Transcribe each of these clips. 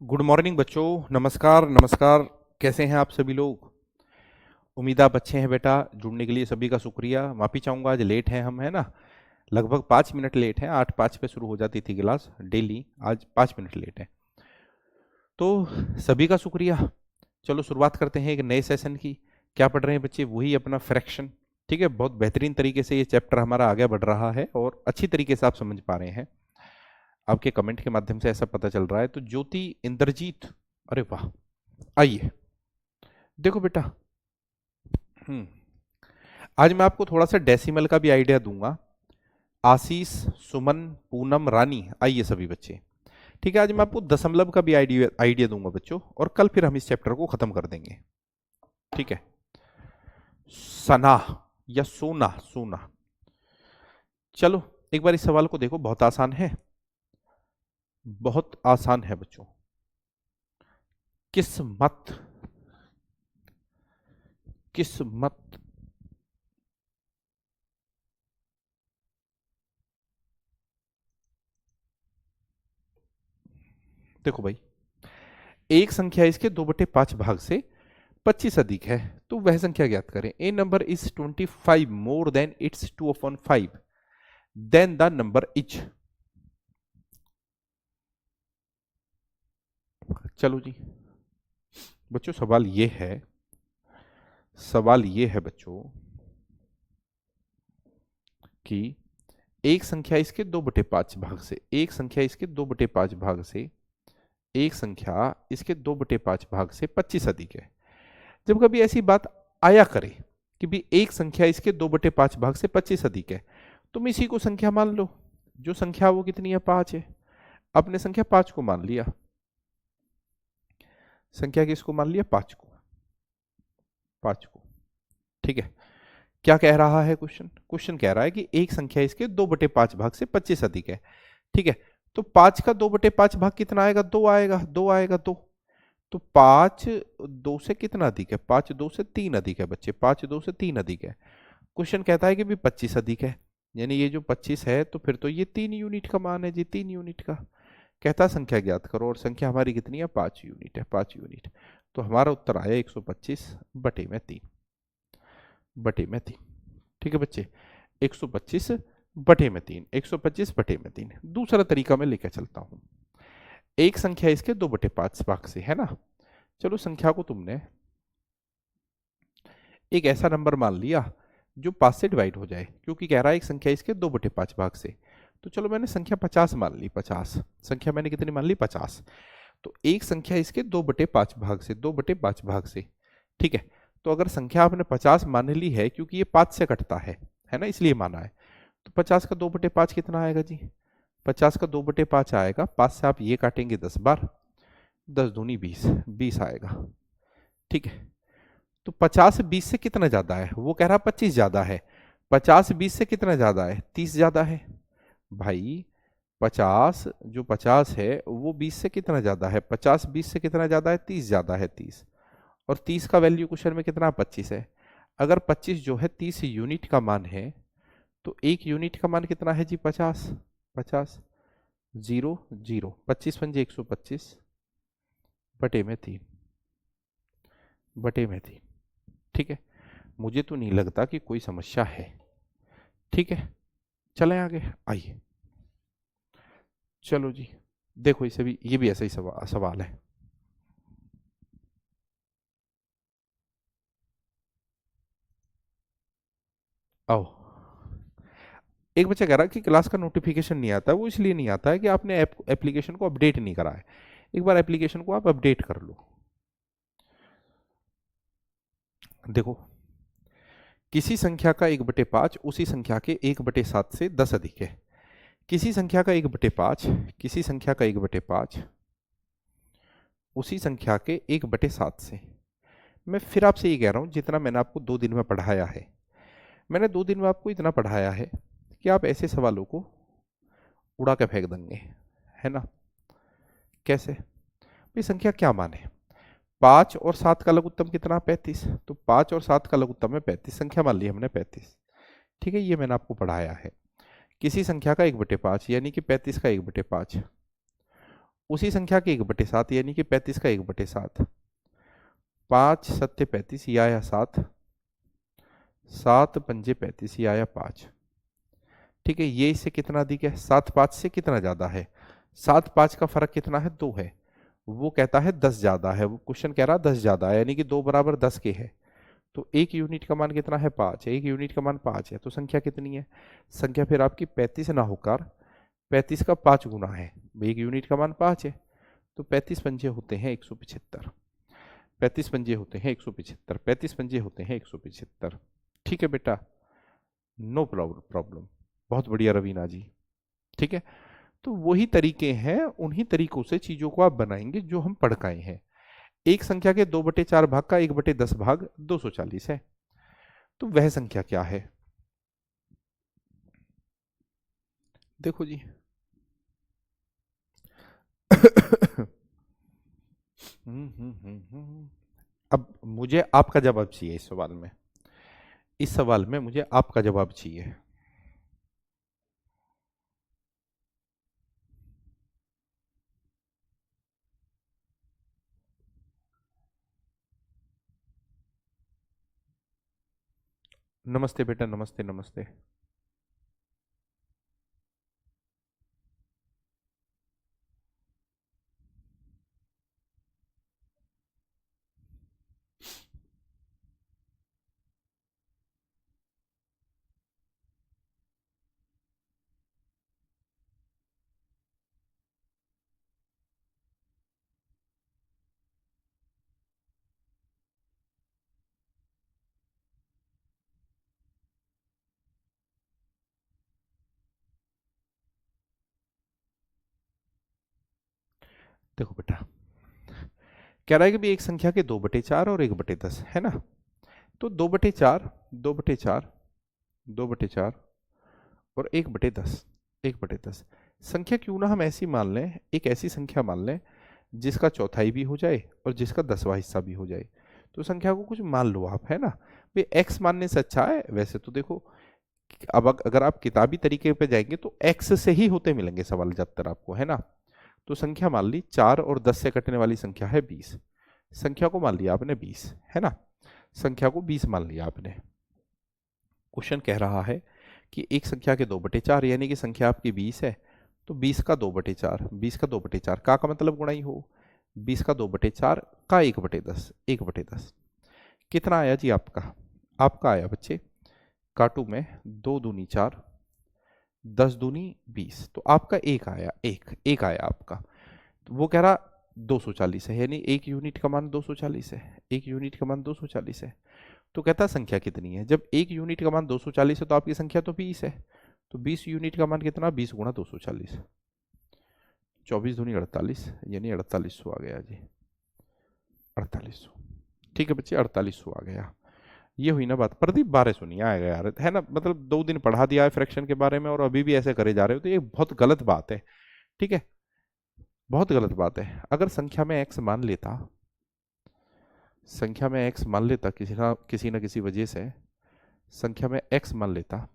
Good morning बच्चों। नमस्कार नमस्कार। कैसे हैं आप सभी लोग? उम्मीद आप अच्छे हैं बेटा। जुड़ने के लिए सभी का शुक्रिया। माफ़ी चाहूँगा आज लेट हैं हम, है ना। लगभग 5 मिनट लेट हैं। 8:05 पे शुरू हो जाती थी क्लास डेली, आज 5 मिनट लेट है। तो सभी का शुक्रिया। चलो शुरुआत करते हैं एक नए सेशन की। क्या पढ़ रहे हैं बच्चे? वही अपना फ्रैक्शन। ठीक है, बहुत बेहतरीन तरीके से ये चैप्टर हमारा आगे बढ़ रहा है और अच्छी तरीके से आप समझ पा रहे हैं। आपके कमेंट के माध्यम से ऐसा पता चल रहा है। तो ज्योति इंद्रजीत, अरे वाह, आइए। देखो बेटा, हम्म आज मैं आपको थोड़ा सा डेसिमल का भी आइडिया दूंगा। आशीष, सुमन, पूनम, रानी, आइए सभी बच्चे। ठीक है, आज मैं आपको दशमलव का भी आइडिया आइडिया दूंगा बच्चों, और कल फिर हम इस चैप्टर को खत्म कर देंगे। ठीक है। सना या सोना, सोना। चलो एक बार इस सवाल को देखो, बहुत आसान है, बहुत आसान है बच्चों। किस्मत, किस्मत। देखो भाई, एक संख्या इसके 2/5 भाग से 25 अधिक है, तो वह संख्या ज्ञात करें। A number is 25 more than its 2/5, then the number is. चलो जी बच्चों, सवाल ये है बच्चों कि एक संख्या इसके 2/5 भाग से, एक संख्या इसके 2/5 भाग से, एक संख्या इसके 2/5 भाग से 25 अधिक है। जब कभी ऐसी बात आया करे कि भी एक संख्या इसके 2/5 भाग से 25 अधिक है, तुम इसी को संख्या मान लो। जो संख्या वो कितनी है? 5 है। आपने संख्या 5 को मान लिया। संख्या किसको मान लिया? 5 को, 5 को। ठीक है। क्या कह रहा है क्वेश्चन? क्वेश्चन कह रहा है कि एक संख्या इसके 2/5 भाग से 25 अधिक है। ठीक है। तो 5 का 2/5 भाग कितना आएगा? 2 आएगा, 2 आएगा, 2। तो 5 2 से कितना अधिक है? 5 2 से 3 अधिक है बच्चे, 5 2 से 3 अधिक है। क्वेश्चन कहता है कि भी 25 अधिक है, यानी ये जो 25 है तो फिर तो ये 3 यूनिट का मान है जी, 3 यूनिट का। कहता संख्या ज्ञात करो, और संख्या हमारी कितनी है? 5 यूनिट है, 5 यूनिट। तो हमारा उत्तर आया 125/3, बटे में 3। ठीक है बच्चे, 125/3, 125/3। दूसरा तरीका मैं लेकर चलता हूं। एक संख्या इसके 2/5 भाग से, है ना। चलो संख्या को तुमने एक ऐसा नंबर मान लिया जो 5 से डिवाइड हो जाए, क्योंकि कह रहा है एक संख्या इसके 2/5 भाग से। तो चलो मैंने संख्या 50 मान ली, 50 संख्या मैंने कितनी मान ली? 50। तो एक संख्या इसके 2/5 भाग से, 2/5 भाग से। ठीक है। तो अगर संख्या आपने 50 मान ली है, क्योंकि ये 5 से कटता है ना, इसलिए माना है। तो 50 का 2/5 कितना आएगा जी? 50 का 2/5 आएगा, 5 से आप ये काटेंगे 10 बार, 10 दूनी 20, 20 आएगा। ठीक है। तो 50 20 से कितना ज्यादा है? वो कह रहा 25 ज्यादा है। 50 20 से कितना ज्यादा है? 30 ज्यादा है। भाई 50, जो 50 है वो 20 से कितना ज्यादा है? 50 20 से कितना ज्यादा है? 30 ज्यादा है, 30। और 30 का वैल्यू क्वेश्चन में कितना? 25 है। अगर 25 जो है 30 यूनिट का मान है, तो एक यूनिट का मान कितना है जी? 50, 50, 0 0, 25 पंजे 125, बटे में 3, बटे में 3। ठीक है। मुझे तो नहीं लगता कि कोई समस्या है। ठीक है, चलें आगे, आइए। चलो जी देखो, इसे भी, ये भी ऐसा ही सवाल है। आओ। एक बच्चा कह रहा है कि क्लास का नोटिफिकेशन नहीं आता। वो इसलिए नहीं आता है कि आपने एप्लीकेशन को अपडेट नहीं करा है। एक बार एप्लीकेशन को आप अपडेट कर लो। देखो, किसी संख्या का 1/5 उसी संख्या के 1/7 से 10 अधिक है। किसी संख्या का 1/5, किसी संख्या का 1/5 उसी संख्या के 1/7 से। मैं फिर आपसे ये कह रहा हूं, जितना मैंने आपको 2 दिन में पढ़ाया है, मैंने 2 दिन में आपको इतना पढ़ाया है कि आप ऐसे सवालों को उड़ा के फेंक देंगे, है ना। कैसे? भाई संख्या क्या माने? 5 और 7 का लघुत्तम कितना? 35। तो 5 और 7 का लघुत्तम है 35, संख्या मान ली हमने 35। ठीक है, ये मैंने आपको पढ़ाया है। किसी संख्या का 1/5 यानी कि 35 का 1/5 उसी संख्या के 1/7 यानी कि 35 का 1/7। 5 सत्ते 35 या आया 7, 7 पंजे 35 या आया 5। ठीक है, ये इससे कितना अधिक है? 7 5 से कितना ज्यादा है? 7 5 का फर्क कितना है? 2 है। वो कहता है 10 ज्यादा है, वो क्वेश्चन कह रहा 10 ज्यादा है, यानी कि 2 बराबर 10 के है। तो एक यूनिट का मान कितना है? 5 है। एक यूनिट का मान 5 है, तो संख्या कितनी है? संख्या फिर आपकी 35 ना होकर 35 का 5 गुना है। एक यूनिट का मान 5 है, तो 35 पंजे होते हैं 175। 35 पंजे होते हैं 175, 35 पंजे होते हैं 175। ठीक है बेटा, नो प्रॉब्लम। बहुत बढ़िया रवीना जी। ठीक है, तो वही तरीके हैं, उन्हीं तरीकों से चीजों को आप बनाएंगे जो हम पढ़ के आए हैं। एक संख्या के 2/4 भाग का 1/10 भाग 240 है, तो वह संख्या क्या है? देखो जी। अब मुझे आपका जवाब चाहिए इस सवाल में। इस सवाल में मुझे आपका जवाब चाहिए। नमस्ते बेटा, नमस्ते नमस्ते। देखो बेटा, कह रहा है कि भी एक संख्या के 2/4 और 1/10 है ना। तो 2/4, 2/4, 2/4 और 1/10, 1/10 संख्या क्यों ना हम ऐसी मान लें, एक ऐसी संख्या मान लें जिसका चौथाई भी हो जाए और जिसका 10वां हिस्सा भी हो जाए। तो संख्या को कुछ मान लो आप, है ना। भाई एक्स मानने से अच्छा है वैसे तो। देखो, अब अगर आप किताबी तरीके पे जाएंगे तो एक्स से ही होते मिलेंगे सवाल ज्यादातर आपको, है ना। तो संख्या मान ली 4 और 10 से कटने वाली संख्या है 20। संख्या को मान लिया आपने 20, है ना। संख्या को 20 मान लिया आपने। क्वेश्चन कह रहा है कि एक संख्या के 2/4 यानी कि संख्या आपकी 20 है, तो 20 का 2/4, 20 का 2/4 का मतलब गुणा ही हो। 20 का 2/4 का 1/10, 1/10 कितना आया जी आपका? आपका आया बच्चे, काटू में 2 दूनी 4, 10 दूनी 20, तो आपका एक आया, एक एक आया आपका। तो वो कह रहा 240 है, यानी एक यूनिट का मान 240 है। एक यूनिट का मान 240 है। तो कहता संख्या कितनी है? जब एक यूनिट का मान 240 है तो आपकी संख्या तो 20 है। तो 20 यूनिट का मान कितना? 20 गुणा 240, 24 दूनी 48, यानी 4800 आ गया जी, 4800। ठीक है बच्चे, 4800 आ गया। ये हुई ना बात। प्रदीप 1200 नहीं आएगा यार, है ना। मतलब 2 दिन पढ़ा दिया है फ्रैक्शन के बारे में और अभी भी ऐसे करे जा रहे हो, तो ये बहुत गलत बात है। ठीक है, बहुत गलत बात है। अगर संख्या में एक्स मान लेता, संख्या में एक्स मान लेता किसी ना किसी वजह से संख्या में एक्स मान लेता,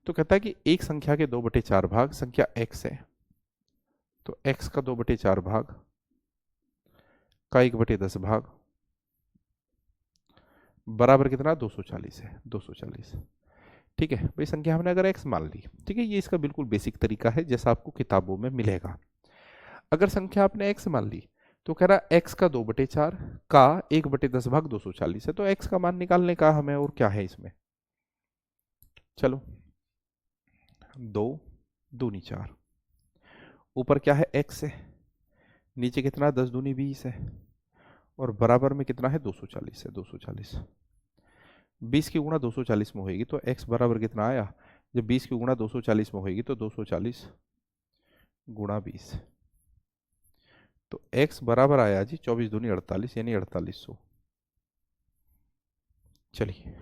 तो कहता है कि एक संख्या के 2/4 भाग संख्या एक्स है, तो एक्स का 2/4 भाग का 1/10 भाग बराबर कितना? 240 है, 240। ठीक है भाई, संख्या हमने अगर एक्स मान ली, ठीक है, ये इसका बिल्कुल बेसिक तरीका है जैसा आपको किताबों में मिलेगा। अगर संख्या आपने एक्स मान ली, तो कह रहा एक्स का 2/4 का 1/10 भाग 240 है, तो एक्स का मान निकालने का हमें, और क्या है इसमें। चलो, 2 दूनी 4, ऊपर क्या है? एक्स है। नीचे कितना? 10 दूनी 20 है। और बराबर में कितना है? 240 है, 240। 20 की गुणा 240 में होगी तो x बराबर कितना आया? जब 20 की गुणा 240 में होगी तो 240 गुणा 20, तो x बराबर आया जी 24 दूनी 48, यानी 4800। चलिए,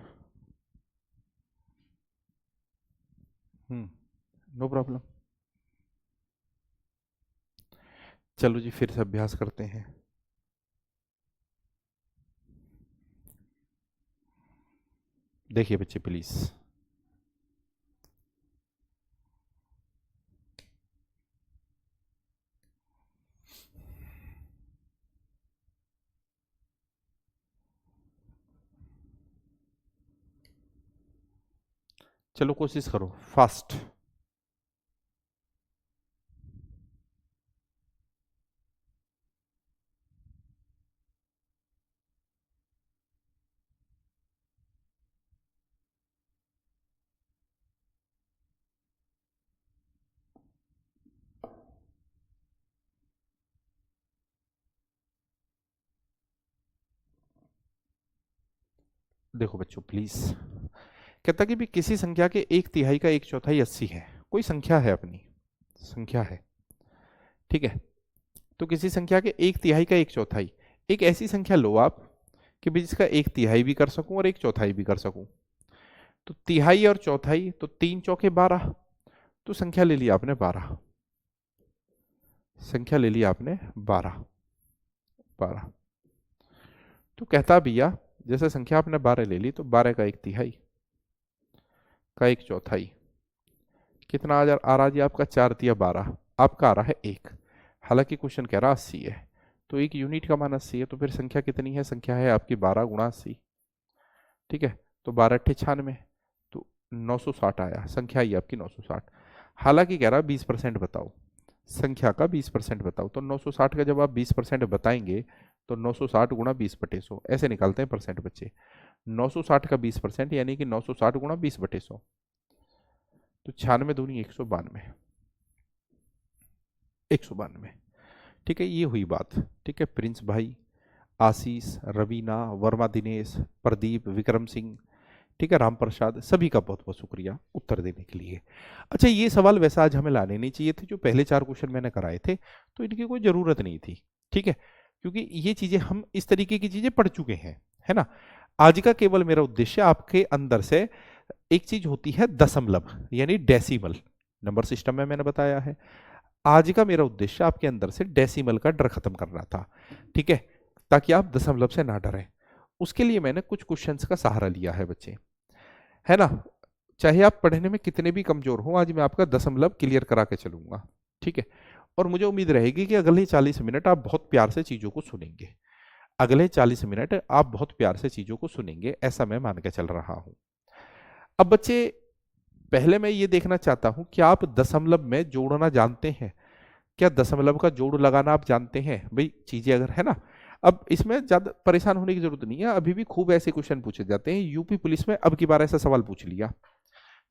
नो प्रॉब्लम। चलो जी, फिर से अभ्यास करते हैं। देखिए बच्चे प्लीज, चलो कोशिश करो फास्ट। देखो बच्चों प्लीज, कहता कि भी किसी संख्या के एक तिहाई का एक चौथाई 80 है। कोई संख्या है, अपनी संख्या है, ठीक है। तो किसी संख्या के एक तिहाई का एक चौथाई, एक ऐसी संख्या लो आप कि भी जिसका एक तिहाई भी कर सकूं और एक चौथाई भी कर सकूं। तो तिहाई और चौथाई, तो 3 चौके 12, तो संख्या ले लिया आपने 12, संख्या ले लिया आपने 12। 12 तो कहता भैया जैसे संख्या आपने 12 ले ली, तो 12 का एक तिहाई का एक चौथाई कितना आ रहा जी आपका, 4×3=12, आपका आ रहा है 1। हालांकि क्वेश्चन कह रहा 80 है, तो एक यूनिट का मान 80 है, तो फिर संख्या कितनी है, संख्या है आपकी 12×80, ठीक है। तो 12×8=96, तो 960 आया, संख्या आई आपकी 960। हालांकि कह रहा 20% बताओ, संख्या का 20% बताओ। तो 960 का जब आप 20% बताएंगे तो 960 × 20/100 ऐसे निकालते हैं परसेंट बच्चे। 960 का 20% यानी कि 960 × 20/100, तो 96×2 192, 192, ठीक है। ये हुई बात, ठीक है। प्रिंस भाई, आशीष, रवीना, वर्मा दिनेश, प्रदीप, विक्रम सिंह, ठीक है, राम प्रसाद, सभी का बहुत बहुत शुक्रिया उत्तर देने के लिए। अच्छा, ये सवाल वैसा आज हमें लाने नहीं चाहिए थे, जो पहले 4 क्वेश्चन मैंने कराए थे, तो इनकी कोई जरूरत नहीं थी, ठीक है, क्योंकि ये चीजें हम इस तरीके की चीजें पढ़ चुके हैं, है ना। आज का केवल मेरा उद्देश्य आपके अंदर से एक चीज होती है दशमलव, यानी डेसिमल, नंबर सिस्टम में मैंने बताया है। आज का मेरा उद्देश्य आपके अंदर से डेसिमल का डर खत्म करना था, ठीक है, ताकि आप दशमलव से ना डरें। उसके लिए मैंने कुछ क्वेश्चंस का सहारा लिया है बच्चे, है ना। चाहे आप पढ़ने में कितने भी कमजोर हो, आज मैं आपका दशमलव क्लियर करा के चलूंगा, ठीक है। और मुझे उम्मीद रहेगी कि अगले 40 मिनट आप बहुत प्यार से चीजों को सुनेंगे, अगले 40 मिनट आप बहुत प्यार से चीजों को सुनेंगे, ऐसा मैं मान के चल रहा हूं। अब बच्चे, पहले मैं ये देखना चाहता हूं कि आप दशमलव में जोड़ना जानते हैं क्या, दशमलव का जोड़ लगाना आप जानते हैं भाई, चीजें अगर है ना। अब इसमें ज्यादा परेशान होने की जरूरत नहीं है, अभी भी खूब ऐसे क्वेश्चन पूछे जाते हैं। यूपी पुलिस में अब की बार ऐसा सवाल पूछ लिया,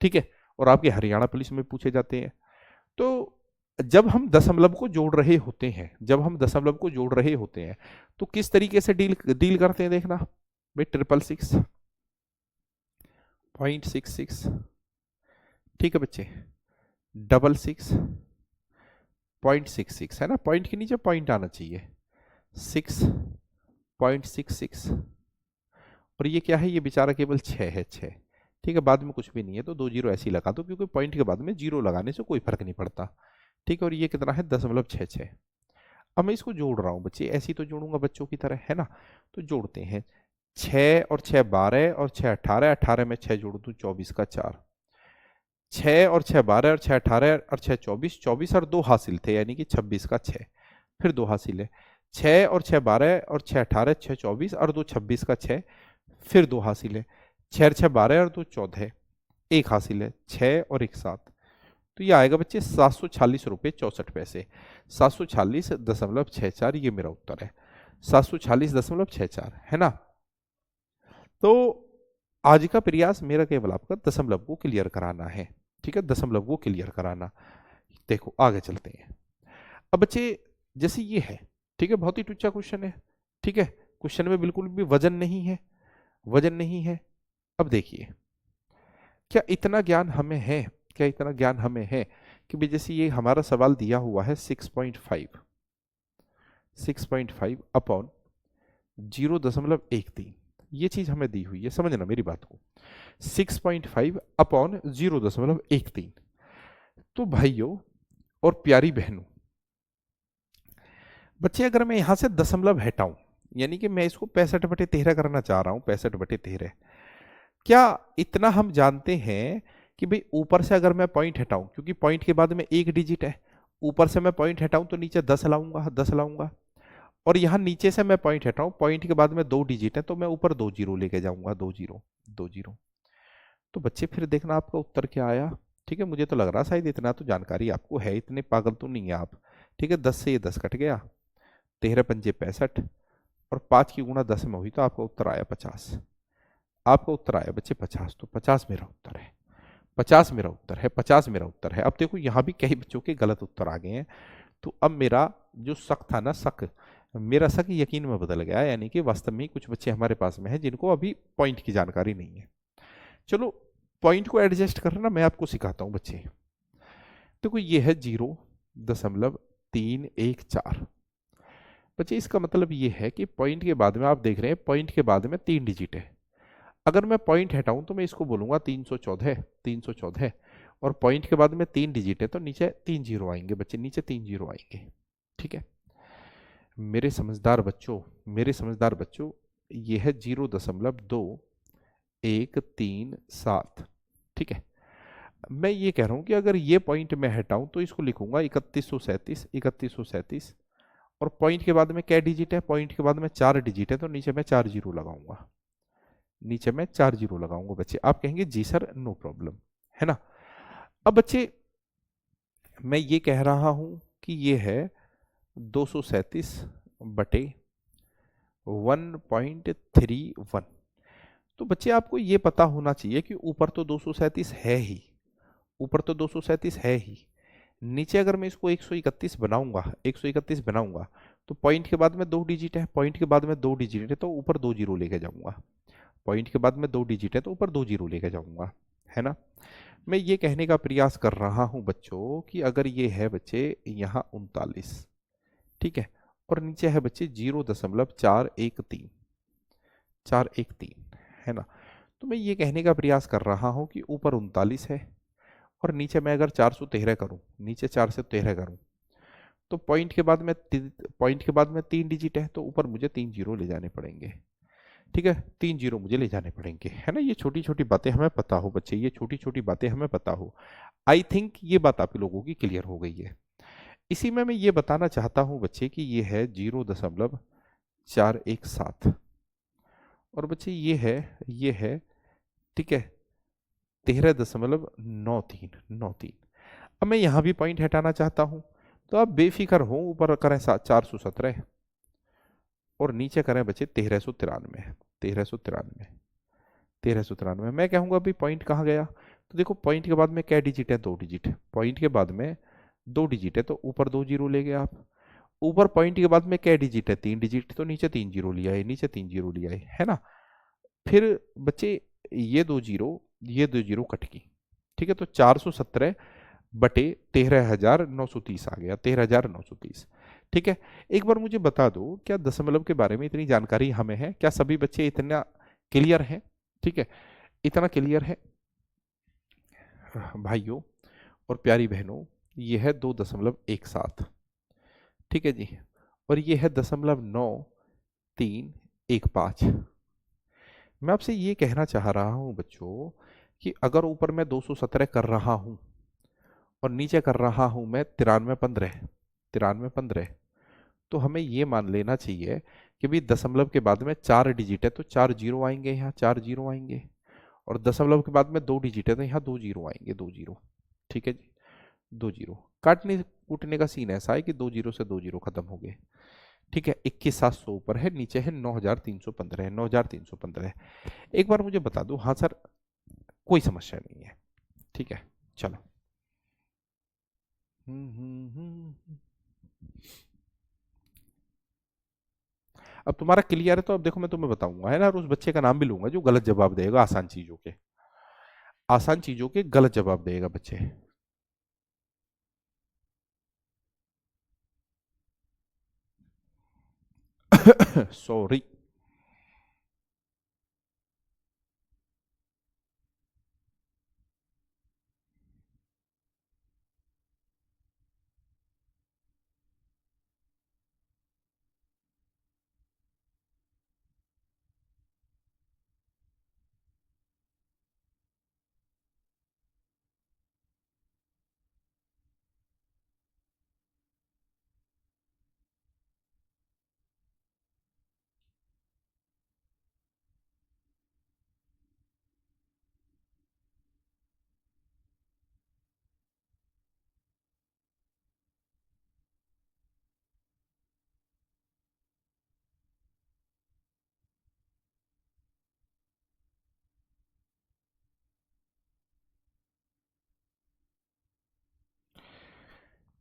ठीक है, और आपके हरियाणा पुलिस में पूछे जाते हैं। तो जब हम दशमलव को जोड़ रहे होते हैं, जब हम दशमलव को जोड़ रहे होते हैं, तो किस तरीके से डील डील करते हैं देखना भाई। 666, 0.66, ठीक है बच्चे, 66, 0.66, है ना, पॉइंट के नीचे पॉइंट आना चाहिए, 6.66, और ये क्या है, ये बेचारा केवल 6 है, 6, ठीक है, बाद में कुछ भी नहीं है, तो 2 जीरो ऐसे ही लगा दो, क्योंकि पॉइंट के बाद में जीरो लगाने से कोई फर्क नहीं पड़ता, ठीक है। और ये कितना है, 0.66। अब मैं इसको जोड़ रहा हूँ बच्चे, ऐसे ही तो जोड़ूंगा बच्चों की तरह, है ना। तो जोड़ते हैं, 6 और 6 12 और 6 18, 18 में 6 जोड़ दूं 24 का 4, 6 और 6 12 और 6 18 और 6 24, 24 और 2 हासिल थे, यानी कि 26 का 6, फिर 2 हासिल है, 6 और 6 12 और 6 18, 6 24 और 2 26 का 6, फिर 2 हासिल है, 6 और 6 12 और 2 14, 1 हासिल है, 6 और 1 7, तो ये आएगा बच्चे 746 रुपये 64 पैसे, 746.64, ये मेरा उत्तर है, 746.64, है ना। तो आज का प्रयास मेरा केवल आपका दशमलव को क्लियर कराना है, ठीक है, दशमलव को क्लियर कराना। देखो आगे चलते हैं। अब बच्चे जैसे ये है, ठीक है, बहुत ही टुच्चा क्वेश्चन है, ठीक है, क्वेश्चन में बिल्कुल भी वजन नहीं है, वजन नहीं है। अब देखिए, क्या इतना ज्ञान हमें है, क्या इतना ज्ञान हमें है कि भाई जैसे ये हमारा सवाल दिया हुआ है 6.5, 6.5 अपॉन 0.13, ये चीज हमें दी हुई है, समझना मेरी बात को, 6.5 अपॉन 0.13। तो भाइयों और प्यारी बहनों, बच्चे अगर मैं यहां से दशमलव हटाऊं, यानी कि मैं इसको 65/13 करना चाह रहा हूं, 65/13, क्या इतना हम जानते हैं कि भाई ऊपर से अगर मैं पॉइंट हटाऊं, क्योंकि पॉइंट के बाद में एक डिजिट है, ऊपर से मैं पॉइंट हटाऊं तो नीचे 10 लाऊंगा, 10 लाऊंगा, और यहां नीचे से मैं पॉइंट हटाऊं, पॉइंट के बाद में 2 डिजिट है, तो मैं ऊपर 2 जीरो लेके जाऊंगा, 2 जीरो, 2 जीरो। तो बच्चे फिर देखना आपका उत्तर क्या आया। ठीक है, मुझे तो लग रहा शायद इतना तो जानकारी आपको है, इतने पागल तो नहीं है आप। ठीक है, 10 से ये 10 कट गया, 13 पंजे 65, और 5 की गुणा 10 में हुई तो आपका उत्तर आया 50। आपका उत्तर आया बच्चे 50, तो 50 मेरा उत्तर है। 50 मेरा उत्तर है, 50 मेरा उत्तर है। अब देखो यहाँ भी कई बच्चों के गलत उत्तर आ गए हैं। तो अब मेरा जो शक था ना, शक, मेरा शक यकीन में बदल गया, यानी कि वास्तव में कुछ बच्चे हमारे पास में हैं जिनको अभी पॉइंट की जानकारी नहीं है। चलो, पॉइंट को एडजस्ट करना मैं आपको सिखाता हूं बच्चे। देखो ये है 0.314। बच्चे इसका मतलब ये है कि पॉइंट के बाद में आप देख रहे हैं, पॉइंट के बाद में 3 डिजिट है। अगर मैं पॉइंट हटाऊं तो मैं इसको बोलूंगा 314, 314। और पॉइंट के बाद में 3 डिजिट है तो नीचे 3 जीरो आएंगे बच्चे, नीचे 3 जीरो आएंगे। ठीक है मेरे समझदार बच्चों, मेरे समझदार बच्चों, ये है 0.2137। ठीक है, मैं ये कह रहा हूं कि अगर ये पॉइंट मैं हटाऊं तो इसको लिखूंगा 3137, 3137। और पॉइंट के बाद में क्या डिजिट है, पॉइंट के बाद में 4 डिजिट है तो नीचे मैं 4 जीरो लगाऊंगा, नीचे मैं 4 जीरो लगाऊंगा बच्चे। आप कहेंगे जी सर नो प्रॉब्लम, है ना। अब बच्चे मैं ये कह रहा हूं कि ये है 237/1.31। तो बच्चे आपको ये पता होना चाहिए कि ऊपर तो 237 है ही, ऊपर तो 237 है ही। नीचे अगर मैं इसको 131 बनाऊंगा, 131 बनाऊंगा, तो पॉइंट के बाद में 2 डिजिट है, पॉइंट के बाद में 2 डिजिट है तो ऊपर 2 जीरो लेके जाऊंगा। पॉइंट के बाद में 2 डिजिट है तो ऊपर 2 जीरो लेके जाऊंगा, है ना। मैं ये कहने का प्रयास कर रहा हूं बच्चों कि अगर ये है बच्चे यहाँ 39, ठीक है, और नीचे है बच्चे 0.413, 413, है ना। तो मैं ये कहने का प्रयास कर रहा हूं कि ऊपर 39 है और नीचे मैं अगर 413 करूं, नीचे 413 करूं, तो पॉइंट के बाद में 3 डिजिट है तो ऊपर मुझे 3 जीरो ले जाने पड़ेंगे। ठीक है, 3 जीरो मुझे ले जाने पड़ेंगे, है ना। ये छोटी छोटी बातें हमें पता हो बच्चे, ये छोटी छोटी बातें हमें पता हो। आई थिंक ये बात आप लोगों की क्लियर हो गई है। इसी में मैं ये बताना चाहता हूं बच्चे कि ये है 0.417, और बच्चे ये है, ठीक है, 13.93। अब मैं यहां भी पॉइंट हटाना चाहता हूं, तो आप बेफिक्र हो, ऊपर करें 417 और नीचे करें बच्चे 1393, 1393, 1393। मैं कहूंगा अभी पॉइंट कहाँ गया, तो देखो पॉइंट के बाद में क्या डिजिट है, 2 डिजिट है, पॉइंट के बाद में 2 डिजिट है तो ऊपर 2 जीरो ले गए आप। ऊपर पॉइंट के बाद में क्या डिजिट है, 3 डिजिट, तो नीचे 3 जीरो लिया है, नीचे 3 जीरो लिया है ना। फिर बच्चे ये 2 जीरो, ये 2 जीरो कट गई। ठीक है, तो 417/13,930 आ गया, 13,930। ठीक है, एक बार मुझे बता दो, क्या दशमलव के बारे में इतनी जानकारी हमें है, क्या सभी बच्चे इतना क्लियर हैं। ठीक है, इतना क्लियर है भाइयों और प्यारी बहनों। ये है 2.17। ठीक है जी, और ये है 0.9315। मैं आपसे ये कहना चाह रहा हूं बच्चों कि अगर ऊपर मैं 217 कर रहा हूं और नीचे कर रहा हूं मैं 9315, 9315, तो हमें ये मान लेना चाहिए कि भाई दशमलव के बाद में 4 डिजिट है तो 4 जीरो आएंगे, यहाँ 4 जीरो आएंगे। और दशमलव के बाद में 2 डिजिट है तो यहाँ 2 जीरो आएंगे, 2 जीरो। ठीक है जी, 2 जीरो। काटने कूटने का सीन ऐसा है कि 2 जीरो से 2 जीरो खत्म हो गए। ठीक है, 21,700 ऊपर है, नीचे है 9,315, 9,315। एक बार मुझे बता दो, हाँ सर कोई समस्या नहीं है। ठीक है, चलो। अब तुम्हारा क्लियर है तो अब देखो मैं तुम्हें बताऊंगा, है ना, और उस बच्चे का नाम भी लूंगा जो गलत जवाब देगा, आसान चीजों के, आसान चीजों के गलत जवाब देगा बच्चे। सॉरी।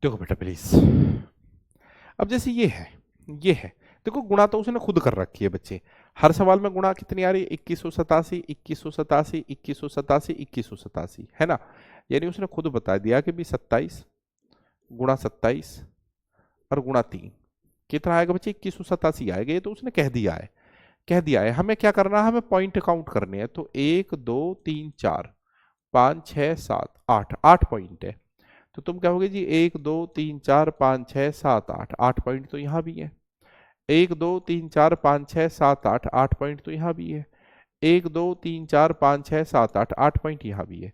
देखो बेटा प्लीज, अब जैसे ये है, देखो गुणा तो उसने खुद कर रखी है बच्चे। हर सवाल में गुणा कितनी आ रही है? 2187, 2187, 2187, 2187, है ना। यानी उसने खुद बता दिया कि भी 27 गुणा 27 और गुणा 3 कितना आएगा बच्चे? 2187 आएगा। ये तो उसने कह दिया है, कह दिया है। हमें क्या करना है? हमें पॉइंट काउंट करने हैं। तो 1 2 3 4 5 6 7 8, 8 पॉइंट है। तो तुम कहोगे जी 1 2 3 4 5 6 7 8, 8 पॉइंट तो यहाँ भी है। 1 2 3 4 5 6 7 8, 8 पॉइंट तो यहाँ भी है। 1 2 3 4 5 6 7 8, 8 पॉइंट यहाँ भी है।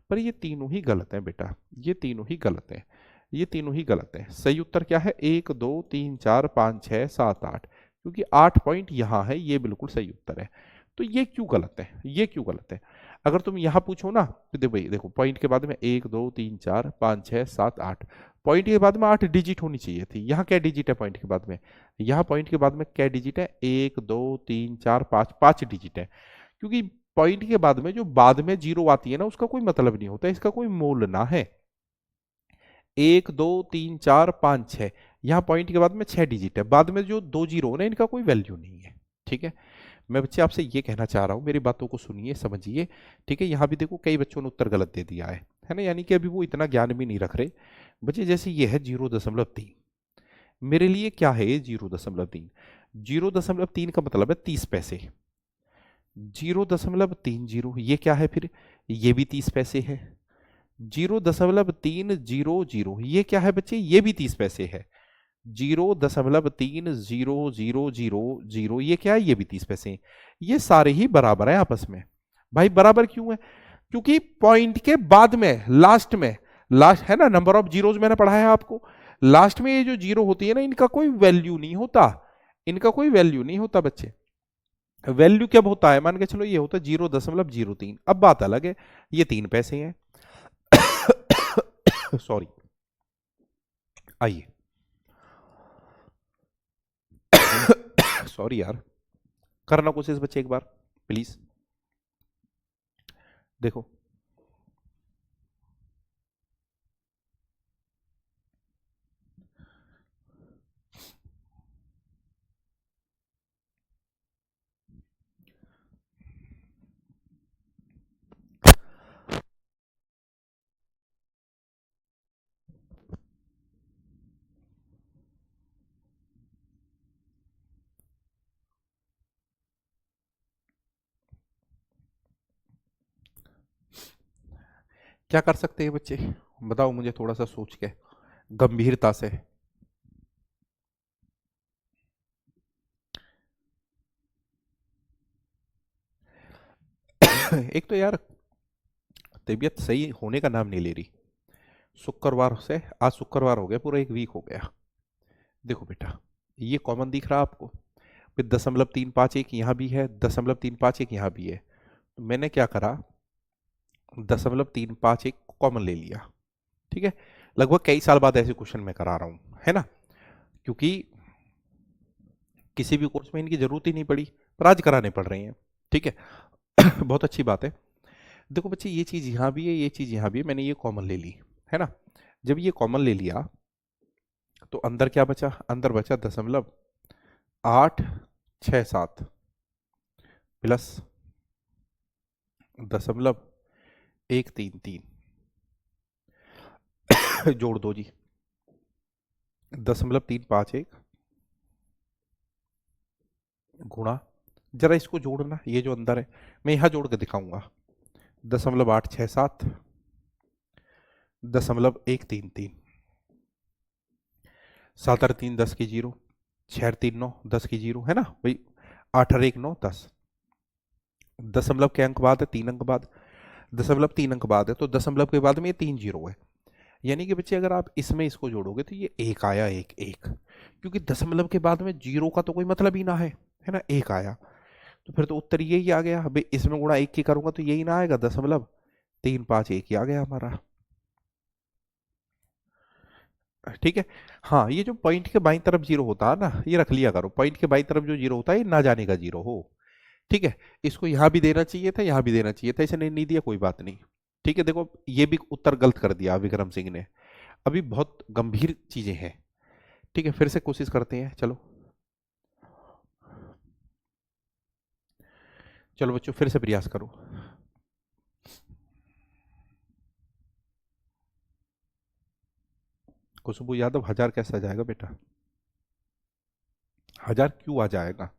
पर ये तीनों ही गलत है बेटा, ये तीनों ही गलत है, ये तीनों ही गलत है। सही उत्तर क्या है? 1 2 3 4 5 6 7 8, क्योंकि 8 पॉइंट यहाँ है, ये बिल्कुल सही उत्तर है। तो ये क्यों गलत है? ये क्यों गलत है? अगर तुम यहाँ पूछो ना तो देखो भाई, देखो पॉइंट के बाद में 1 2 3 4 5 6 7 8, पॉइंट के बाद में 8 डिजिट होनी चाहिए थी। यहाँ क्या डिजिट है पॉइंट के बाद में? यहाँ पॉइंट के बाद में क्या डिजिट है? 1 2 3 4 5, 5 डिजिट है। क्योंकि पॉइंट के बाद में जो बाद में जीरो आती है ना, उसका कोई मतलब नहीं होता, इसका कोई मोल ना है। 1 2 3 4 5 6, यहाँ पॉइंट के बाद में 6 डिजिट है, बाद में जो दो जीरो ना, इनका कोई वैल्यू नहीं है। ठीक है, मैं बच्चे आपसे ये कहना चाह रहा हूँ, मेरी बातों को सुनिए समझिए। ठीक है, यहाँ भी देखो कई बच्चों ने उत्तर गलत दे दिया है ना, यानी कि अभी वो इतना ज्ञान भी नहीं रख रहे बच्चे। जैसे ये है 0.3, मेरे लिए क्या है ये 0.3? 0.3 का मतलब है 30 पैसे। 0.30, ये क्या है फिर? ये भी 30 पैसे है। 0.300, ये क्या है बच्चे? ये भी 30 पैसे है। 0.300000, ये क्या है? ये भी 30 पैसे हैं। ये सारे ही बराबर है आपस में। भाई बराबर क्यों है? क्योंकि पॉइंट के बाद में लास्ट में, लास्ट है ना, नंबर ऑफ जीरोज मैंने पढ़ाया है आपको। लास्ट में ये जो जीरो होती है ना, इनका कोई वैल्यू नहीं होता, इनका कोई वैल्यू नहीं होता बच्चे। वैल्यू कब होता है? मान के चलो ये होता है 0.03। अब बात अलग है, ये 3 पैसे हैं। सॉरी, आइए सॉरी यार, करना कोशिश बच्चे एक बार प्लीज। देखो क्या कर सकते हैं बच्चे, बताओ मुझे थोड़ा सा सोच के, गंभीरता से। एक तो यार तबीयत सही होने का नाम नहीं ले रही। शुक्रवार से, आज शुक्रवार हो गया, पूरा एक वीक हो गया। देखो बेटा, ये कॉमन दिख रहा आपको? फिर 0.351 यहाँ भी है, 0.351 यहाँ भी है। तो मैंने क्या करा, 0.351 कॉमन ले लिया। ठीक है, लगभग कई साल बाद ऐसे क्वेश्चन मैं करा रहा हूँ, है ना, क्योंकि किसी भी कोर्स में इनकी जरूरत ही नहीं पड़ी, पर आज कराने पड़ रही हैं। ठीक है, बहुत अच्छी बात है। देखो बच्चे, ये चीज यहाँ भी है, ये चीज यहाँ भी है, मैंने ये कॉमन ले ली, है ना। जब ये कॉमन ले लिया तो अंदर क्या बचा? अंदर बचा 0.867 प्लस 0.133। जोड़ दो जी, 0.351 गुणा, जरा इसको जोड़ना, ये जो अंदर है मैं यहां जोड़ के दिखाऊंगा। 0.867, 0.133, 7 और 3 10 की जीरो, 6 और 3 9 10 की जीरो, है ना भाई। 8 और 1 9 10, दशमलव के अंक बाद है, 3 अंक बाद, दशमलव 3 अंक बाद है, तो दशमलव के बाद में ये 3 जीरो है। यानी कि बच्चे अगर आप इसमें इसको जोड़ोगे तो ये एक आया, एक एक, क्योंकि दशमलव के बाद में जीरो का तो कोई मतलब ही ना है ना, एक आया। तो फिर तो उत्तर यही आ गया। अभी इसमें गुणा एक की करूंगा तो यही ना आएगा, 0.351 ही आ गया हमारा। ठीक है, हाँ, ये जो पॉइंट के बाईं तरफ जीरो होता है ना, ये रख लिया करो, पॉइंट के बाईं तरफ जो जीरो होता है ये ना जाने का जीरो हो। ठीक है, इसको यहां भी देना चाहिए था, यहां भी देना चाहिए था, इसे नहीं दिया, कोई बात नहीं। ठीक है, देखो ये भी उत्तर गलत कर दिया विक्रम सिंह ने। अभी बहुत गंभीर चीजें हैं। ठीक है, फिर से कोशिश करते हैं। चलो चलो बच्चों, फिर से प्रयास करो। खुशबू यादव, 1000 कैसे आ जाएगा बेटा? 1000 क्यों आ जाएगा?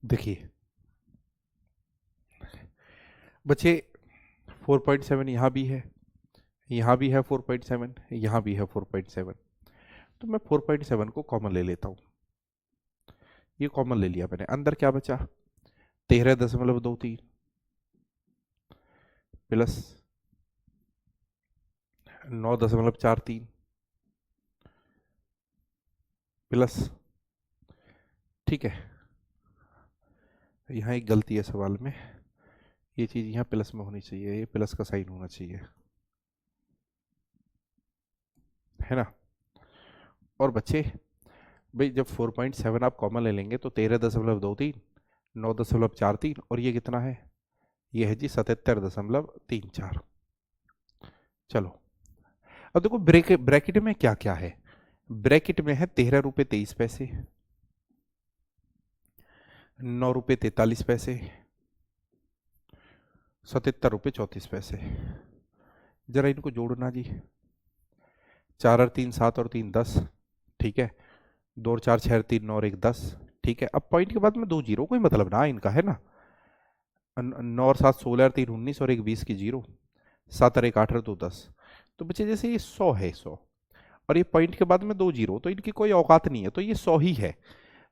देखिए बच्चे, 4.7 यहाँ भी है, यहाँ भी है 4.7, यहाँ भी है 4.7। तो मैं 4.7 को कॉमन ले लेता हूँ। ये कॉमन ले लिया मैंने, अंदर क्या बचा? 13.23 प्लस 9.43 प्लस, ठीक है, यहाँ एक गलती है सवाल में, ये चीज़ यहाँ प्लस में होनी चाहिए, ये प्लस का साइन होना चाहिए, है ना? और बच्चे भाई, जब 4.7 आप कॉमन ले लेंगे तो 13.23, 9.43, और ये कितना है? ये है जी 77.34। चलो अब देखो, ब्रैकेट में क्या क्या है। ब्रैकेट में है 13 रुपये 23 पैसे, 9 रुपये 43 पैसे, 77 रुपये 34 पैसे। जरा इनको जोड़ना जी, 4 और 3 7 और 3 10, ठीक है, 2 और 4 6 और 3 9 और 1 10, ठीक है। अब पॉइंट के बाद में 2 जीरो, कोई मतलब ना इनका, है ना? 9 और 7 16 और 3 19 और 1 20 की जीरो, 7 और 1 8 और 2 10। तो बच्चे जैसे ये 100 है, 100, और ये पॉइंट के बाद में 2 जीरो, तो इनकी कोई औकात नहीं है, तो ये 100 ही है।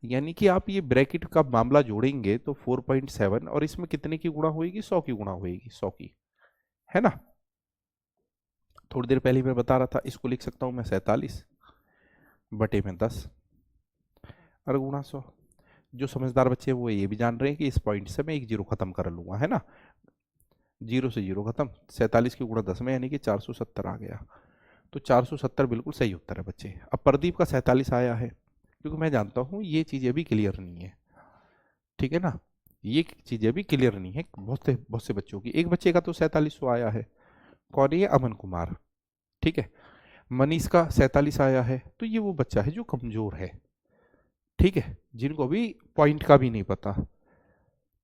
यानी कि आप ये ब्रैकेट का मामला जोड़ेंगे तो 4.7 और इसमें कितने की गुणा होगी? 100 की गुणा होगी, 100 की, है ना? थोड़ी देर पहले मैं बता रहा था, इसको लिख सकता हूं मैं 47/10 और गुणा 100। जो समझदार बच्चे हैं वो ये भी जान रहे हैं कि इस पॉइंट से मैं एक जीरो खत्म कर लूंगा, है ना? जीरो से जीरो खत्म, 47 की गुणा 10 में, यानी कि 470 आ गया। तो 470 बिल्कुल सही उत्तर है बच्चे। अब प्रदीप का 47 आया है, क्योंकि मैं जानता हूँ ये चीज़ें भी क्लियर नहीं है, ठीक है ना? ये चीज़ें भी क्लियर नहीं है बहुत से बच्चों की। एक बच्चे का तो 4700 आया है, कौन है ये? अमन कुमार, ठीक है। मनीष का 47 आया है, तो ये वो बच्चा है जो कमजोर है, ठीक है, जिनको भी पॉइंट का भी नहीं पता।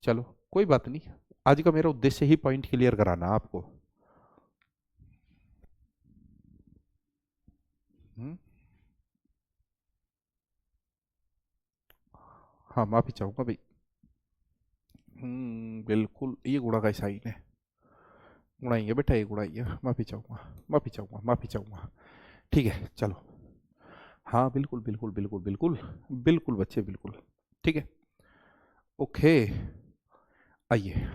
चलो कोई बात नहीं, आज का मेरा उद्देश्य ही पॉइंट क्लियर कराना आपको। हम्म, हाँ माफी चाहूंगा भाई। बिल्कुल, ये गुणा का साइन है, गुणा ही है बेटा, ये गुणा ही है, माफी चाहूंगा, माफी चाहूंगा, माफी चाहूंगा। ठीक है चलो, हाँ बिल्कुल बिल्कुल बिल्कुल बिल्कुल, बिल्कुल बच्चे बिल्कुल, ठीक है, ओके। आइए,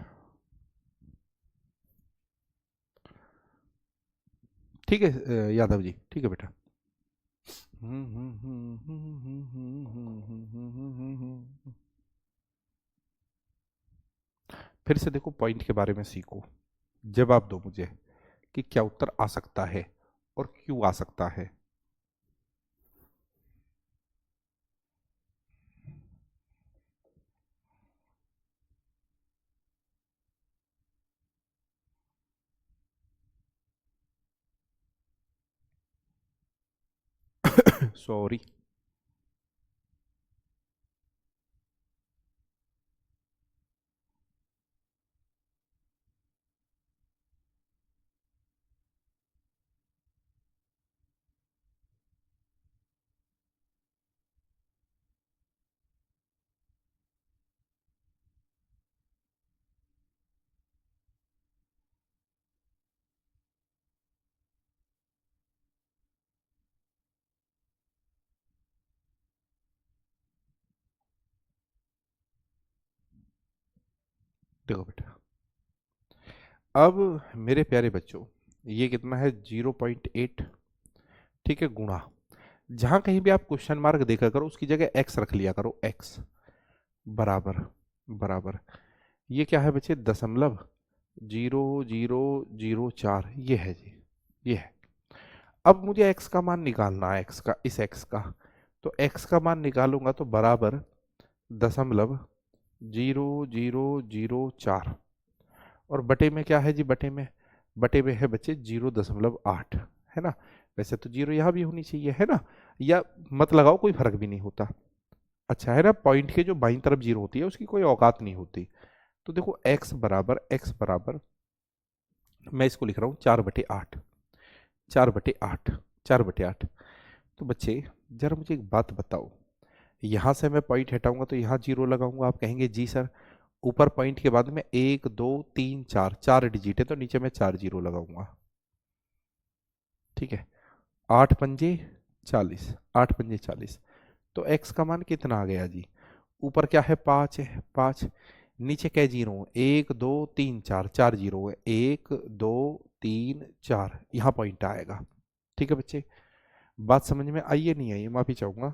ठीक है यादव जी, ठीक है बेटा। फिर से देखो, पॉइंट के बारे में सीखो, जवाब दो मुझे कि क्या उत्तर आ सकता है और क्यों आ सकता है। सॉरी। देखो बेटा, अब मेरे प्यारे बच्चों, ये कितना है? 0.8, ठीक है, गुणा जहां कहीं भी आप क्वेश्चन मार्क देखा करो उसकी जगह एक्स रख लिया करो, एक्स बराबर बराबर ये क्या है बच्चे, दशमलव 0004, ये है जी, ये है। अब मुझे x का मान निकालना है, x का, इस x का, तो x का मान निकालूंगा तो बराबर दशमलव 0004, और बटे में क्या है जी, बटे में है बच्चे 0.8, है ना। वैसे तो जीरो यहाँ भी होनी चाहिए, है ना, या मत लगाओ, कोई फर्क भी नहीं होता। अच्छा है ना, पॉइंट के जो बाईं तरफ जीरो होती है उसकी कोई औकात नहीं होती। तो देखो x बराबर मैं इसको लिख रहा हूँ 4/8, 4/8, 4/8। तो बच्चे जरा मुझे एक बात बताओ, यहां से मैं पॉइंट हटाऊंगा तो यहाँ जीरो लगाऊंगा, आप कहेंगे जी सर, ऊपर पॉइंट के बाद में 1 2 3 4, 4 डिजिट है तो नीचे में 4 जीरो लगाऊंगा, ठीक है। 8×5 = 40, 8×5 = 40। तो x का मान कितना आ गया जी, ऊपर क्या है 5 है, 5, नीचे क्या जीरो, 1 2 3 4, 4 जीरो है, 1 2 3 4, यहाँ पॉइंट आएगा। ठीक है बच्चे, बात समझ में आई है नहीं आई, माफी चाहूंगा।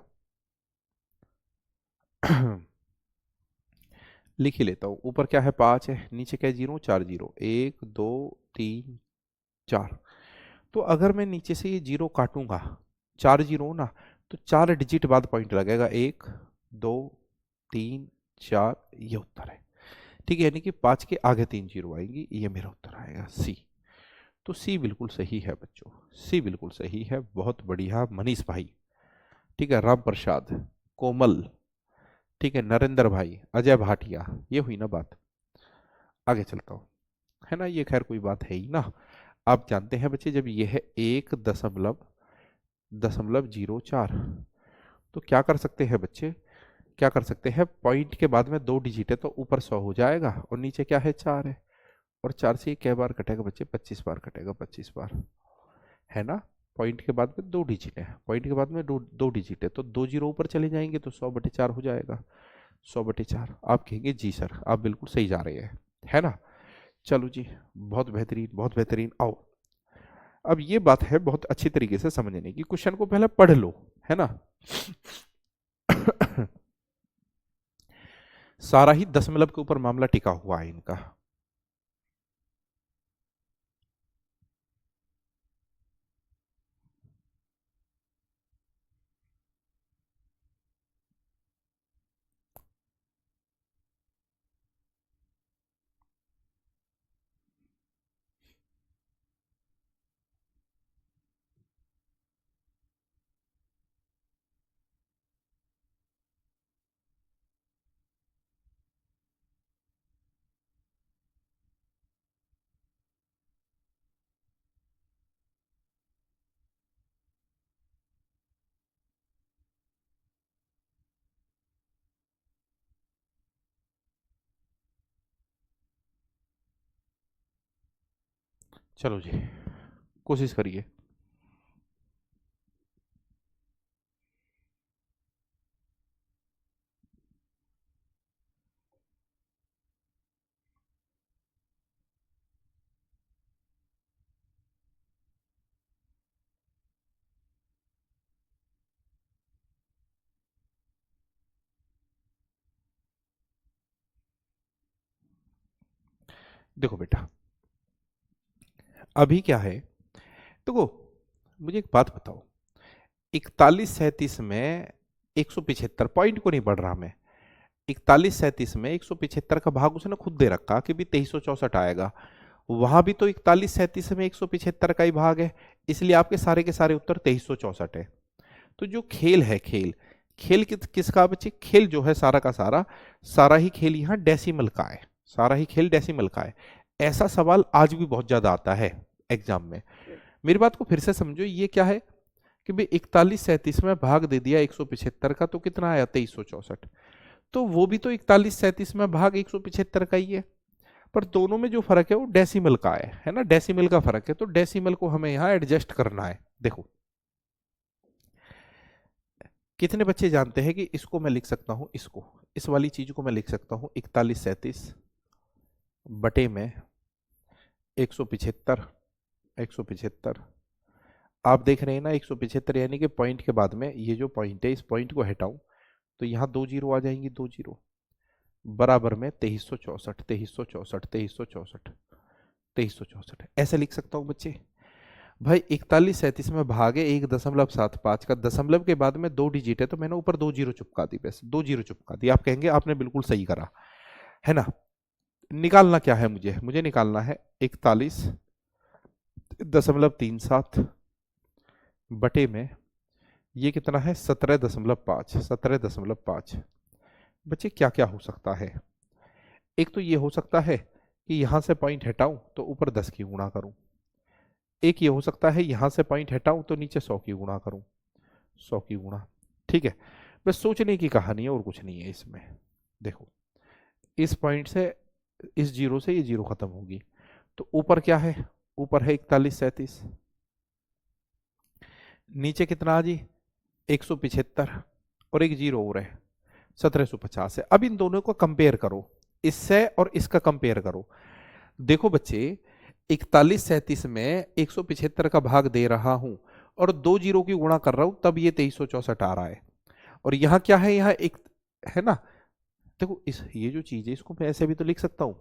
लिख ही लेता हूँ, ऊपर क्या है 5 है, नीचे क्या है जीरो, 4 जीरो, 1 2 3 4। तो अगर मैं नीचे से ये जीरो काटूंगा, 4 जीरो हो ना, तो 4 डिजिट बाद पॉइंट लगेगा, 1 2 3 4, ये उत्तर है। ठीक है, यानी कि 5 के आगे 3 जीरो आएंगी, ये मेरा उत्तर आएगा सी। तो सी बिल्कुल सही है बच्चों, सी बिल्कुल सही है, बहुत बढ़िया मनीष भाई, ठीक है, राम प्रसाद, कोमल, ठीक है, नरेंद्र भाई, अजय भाटिया, ये हुई ना बात। आगे चलता हूँ, है ना, ये खैर कोई बात है ही ना। आप जानते हैं बच्चे, जब ये है 1.04, तो क्या कर सकते हैं बच्चे, क्या कर सकते हैं, पॉइंट के बाद में 2 डिजिट है तो ऊपर 100 हो जाएगा, और नीचे क्या है 4 है, और 4 से ये कै बार कटेगा बच्चे, 25 बार कटेगा, 25 बार, है ना। पॉइंट के बाद में 2 डिजिट है, पॉइंट के बाद में दो डिजिट है तो 2 जीरो ऊपर चले जाएंगे तो 100/4 हो जाएगा, 100/4। आप कहेंगे जी सर आप बिल्कुल सही जा रहे हैं, है ना। चलो जी, बहुत बेहतरीन, बहुत बेहतरीन। आओ, अब ये बात है बहुत अच्छी तरीके से समझने की, क्वेश्चन को पहले पढ़ लो, है ना। सारा ही दशमलव के ऊपर मामला टिका हुआ है इनका। चलो जी, कोशिश करिए। देखो बेटा, अभी क्या है, देखो मुझे एक बात बताओ, 4137 में 175, पॉइंट को नहीं पढ़ रहा मैं, 4137 में 175 का भाग उसने खुद दे रखा कि भी 2364 आएगा, वहां भी तो 4137 में 175 का ही भाग है, इसलिए आपके सारे के सारे उत्तर 2364 है। तो जो खेल है, खेल खेल किसका बच्चे, खेल जो है सारा का सारा, सारा ही खेल यहाँ डेसिमल का है, सारा ही खेल डेसिमल का है। ऐसा सवाल आज भी बहुत ज्यादा आता है एग्जाम में। मेरी बात को फिर से समझो, ये क्या है कि भाई 4137 में भाग दे दिया 175 का तो कितना आया 2364, तो वो भी तो 4137 में भाग 175 का ही है, पर दोनों में जो फर्क है वो डेसिमल का है ना, डेसिमल का फर्क है, तो डेसिमल को हमें यहाँ एडजस्ट करना है। देखो कितने बच्चे जानते हैं कि इसको मैं लिख सकता हूं, इसको, इस वाली चीज को मैं लिख सकता हूं 4137 बटे में 175, 175 आप देख रहे हैं ना 175, यानी कि पॉइंट के बाद में ये जो पॉइंट है, इस पॉइंट को हटाऊं तो यहाँ 2 जीरो आ जाएंगी, 2 जीरो, बराबर में 2364, 2364, 2364, 2364 ऐसे लिख सकता हूँ बच्चे। भाई 4137 में भागे 1.75 का, दशमलव के बाद में 2 डिजिट है तो मैंने ऊपर 2 जीरो चिपका दी, बस 2 जीरो चिपका दी। आप कहेंगे आपने बिल्कुल सही करा, है ना। निकालना क्या है मुझे निकालना है 41.37 बटे में ये कितना है 17.5, 17.5। बच्चे क्या क्या हो सकता है, एक तो ये हो सकता है कि यहां से पॉइंट हटाऊं तो ऊपर 10 की गुणा करूं, एक ये हो सकता है यहां से पॉइंट हटाऊं तो नीचे 100 की गुणा करूं, 100 की गुणा। ठीक है, बस सोचने की कहानी है और कुछ नहीं है इसमें। देखो इस पॉइंट से, इस जीरो से ये जीरो खत्म होगी, तो ऊपर क्या है, ऊपर है 4137, नीचे कितना आ जी 175 और एक जीरो और है 1750 है। अब इन दोनों को कंपेयर करो, इससे और इसका कंपेयर करो। देखो बच्चे 4137 में 175 का भाग दे रहा हूं और 2 जीरो की गुणा कर रहा हूं, तब ये 2364 आ रहा है। और यहां क्या है, यहां एक है ना। देखो इस ये जो चीज है इसको मैं ऐसे भी तो लिख सकता हूं,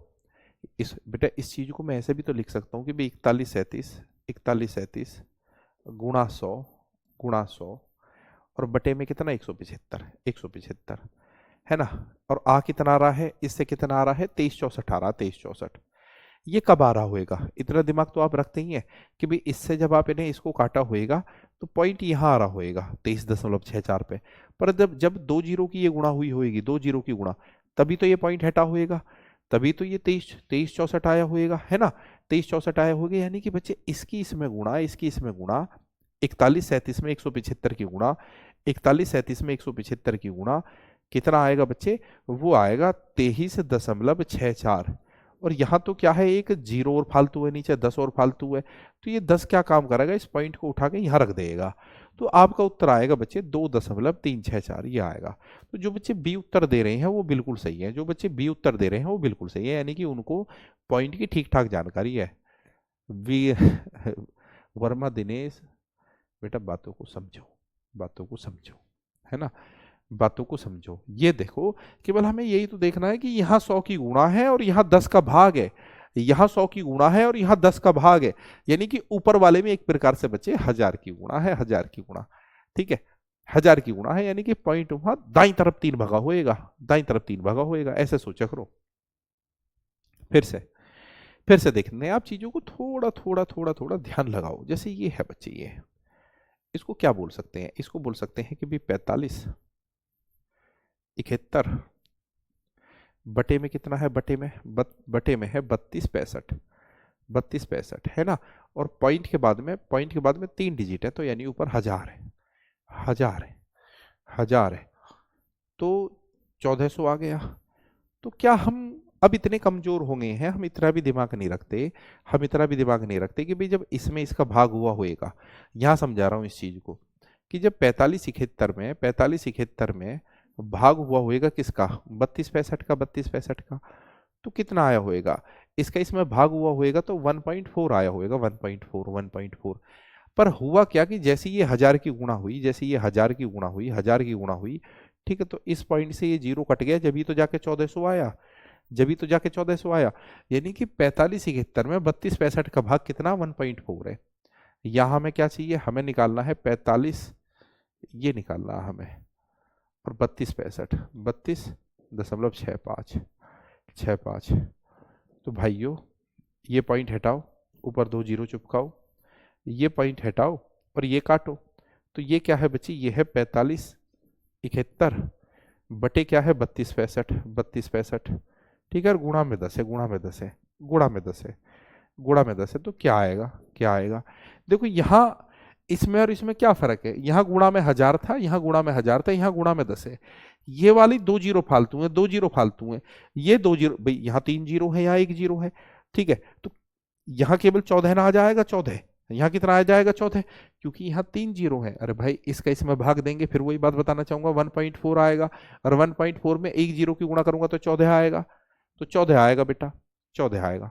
इस बेटा इस चीज को मैं ऐसे भी तो लिख सकता हूं कि भाई 4137 गुणा 100 गुणा 100 और बटे में कितना 175, 175 है ना। और आ कितना आ रहा है, इससे कितना आ रहा है 2364 आ रहा, 2364। ये कब आ रहा होएगा, इतना दिमाग तो आप रखते ही हैं कि भाई इससे जब आप इन्हें इसको काटा होएगा तो पॉइंट यहां आ रहा होएगा 23.64 पे। पर जब जब 2 जीरो की ये गुणा हुई होएगी, 2 जीरो की गुणा, तभी तो ये पॉइंट हटा होएगा, तभी तो ये 2364 आया होएगा, है ना। 2364 आया होगा, यानी कि बच्चे इसकी इसमें गुणा, इसकी इसमें गुणा, 4137 में 175 की गुणा, 4137 में 175 की गुणा कितना आएगा बच्चे, वो आएगा 23.64। और यहां तो क्या है, एक जीरो और फालतू है, नीचे 10 और फालतू है, तो ये 10 क्या काम करेगा, इस पॉइंट को उठा के यहां रख देगा। तो आपका उत्तर आएगा बच्चे 2.364, ये आएगा। तो जो बच्चे बी उत्तर दे रहे हैं वो बिल्कुल सही है, जो बच्चे बी उत्तर दे रहे हैं वो बिल्कुल सही है, यानी कि उनको पॉइंट की ठीक ठाक जानकारी है। वी वर्मा दिनेश, बेटा बातों को समझो, बातों को समझो, है ना, बातों को समझो। ये देखो केवल हमें यही तो देखना है कि यहाँ 100 की गुणा है और यहाँ 10 का भाग है, यहाँ 100 की गुणा है और यहाँ 10 का भाग है, यानी कि ऊपर वाले में एक प्रकार से बच्चे 1000 की गुणा है, 1000 की गुणा। ठीक है, 1000 की गुणा है, यानी कि पॉइंट वहां दाई तरफ 3 भगा होएगा, दाई तरफ 3 भगा होएगा, ऐसे सोचा करो। फिर से देखने आप चीजों को थोड़ा थोड़ा थोड़ा थोड़ा ध्यान लगाओ। जैसे ये है बच्चे, ये इसको क्या बोल सकते हैं, इसको बोल सकते हैं कि भाई 45 71 बटे में कितना है, बटे में है 32 65 है ना। और पॉइंट के बाद में 3 डिजिट है, तो यानी ऊपर 1000 है, 1000 है, 1000 है, तो 1400 आ गया। तो क्या हम अब इतने कमजोर हो गए हैं, हम इतना भी दिमाग नहीं रखते, हम इतना भी दिमाग नहीं रखते कि भाई जब इसमें इसका भाग हुआ होएगा, यहां समझा रहा हूं इस चीज को, कि जब 45 71 में भाग हुआ होएगा किसका, 32 65 का, तो कितना आया होएगा, इसका इसमें भाग हुआ होएगा तो 1.4 आया होएगा, 1.4। पर हुआ क्या कि जैसे ये 1000 की गुणा हुई, जैसे ये 1000 की गुणा हुई, 1000 की गुणा हुई, ठीक है, तो इस पॉइंट से ये जीरो कट गया, जब तो जाके 1400 आया, जब तो जाके 1400 आया। यानी कि 45 71 में 32 65 का भाग कितना, 1.4 है। यहां हमें क्या चाहिए, हमें निकालना है 45, ये निकालना है हमें, और 32 65 तो भाइयों ये पॉइंट हटाओ, ऊपर 2 जीरो चिपकाओ, ये पॉइंट हटाओ और ये काटो, तो ये क्या है बच्ची, ये है 45 71 बटे क्या है 32 65 ठीक है, और गुणा में 10 है, गुणा में 10 है, गुणा में 10 है, गुणा में 10 है, तो क्या आएगा, क्या आएगा। देखो यहां इसमें और इसमें क्या फर्क है, यहां गुणा में 1000 था, यहां गुणा में 1000 था, यहां गुणा में 10 है। ये वाली 2 जीरो फालतू है, 2 जीरो फालतू है, ये 2 जीरो, भाई यहाँ 3 जीरो है, यहाँ 1 जीरो है, ठीक है, तो यहाँ केवल 14 ना आ जाएगा, 14, यहाँ कितना आ जाएगा 14, क्योंकि यहाँ 3 जीरो है। अरे भाई इसका इसमें भाग देंगे, फिर वही बात बताना चाहूंगा, 1.4 आएगा, और 1.4 में 1 जीरो की गुणा करूंगा तो 14 आएगा, तो 14 आएगा बेटा, 14 आएगा।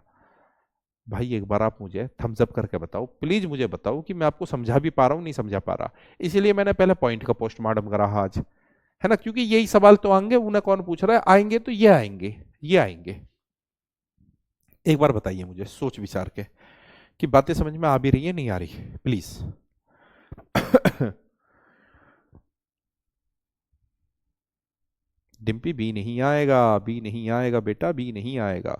भाई एक बार आप मुझे थम्स अप करके बताओ, प्लीज मुझे बताओ कि मैं आपको समझा भी पा रहा हूं नहीं समझा पा रहा। इसीलिए मैंने पहले पॉइंट का पोस्टमार्टम करा आज, है ना, क्योंकि यही सवाल तो आएंगे, उन्हें कौन पूछ रहा है, आएंगे तो ये आएंगे, ये आएंगे। एक बार बताइए मुझे सोच विचार के कि बातें समझ में आ भी रही है नहीं आ रही, प्लीज। डिम्पी बी नहीं आएगा, बी नहीं आएगा बेटा, बी नहीं आएगा।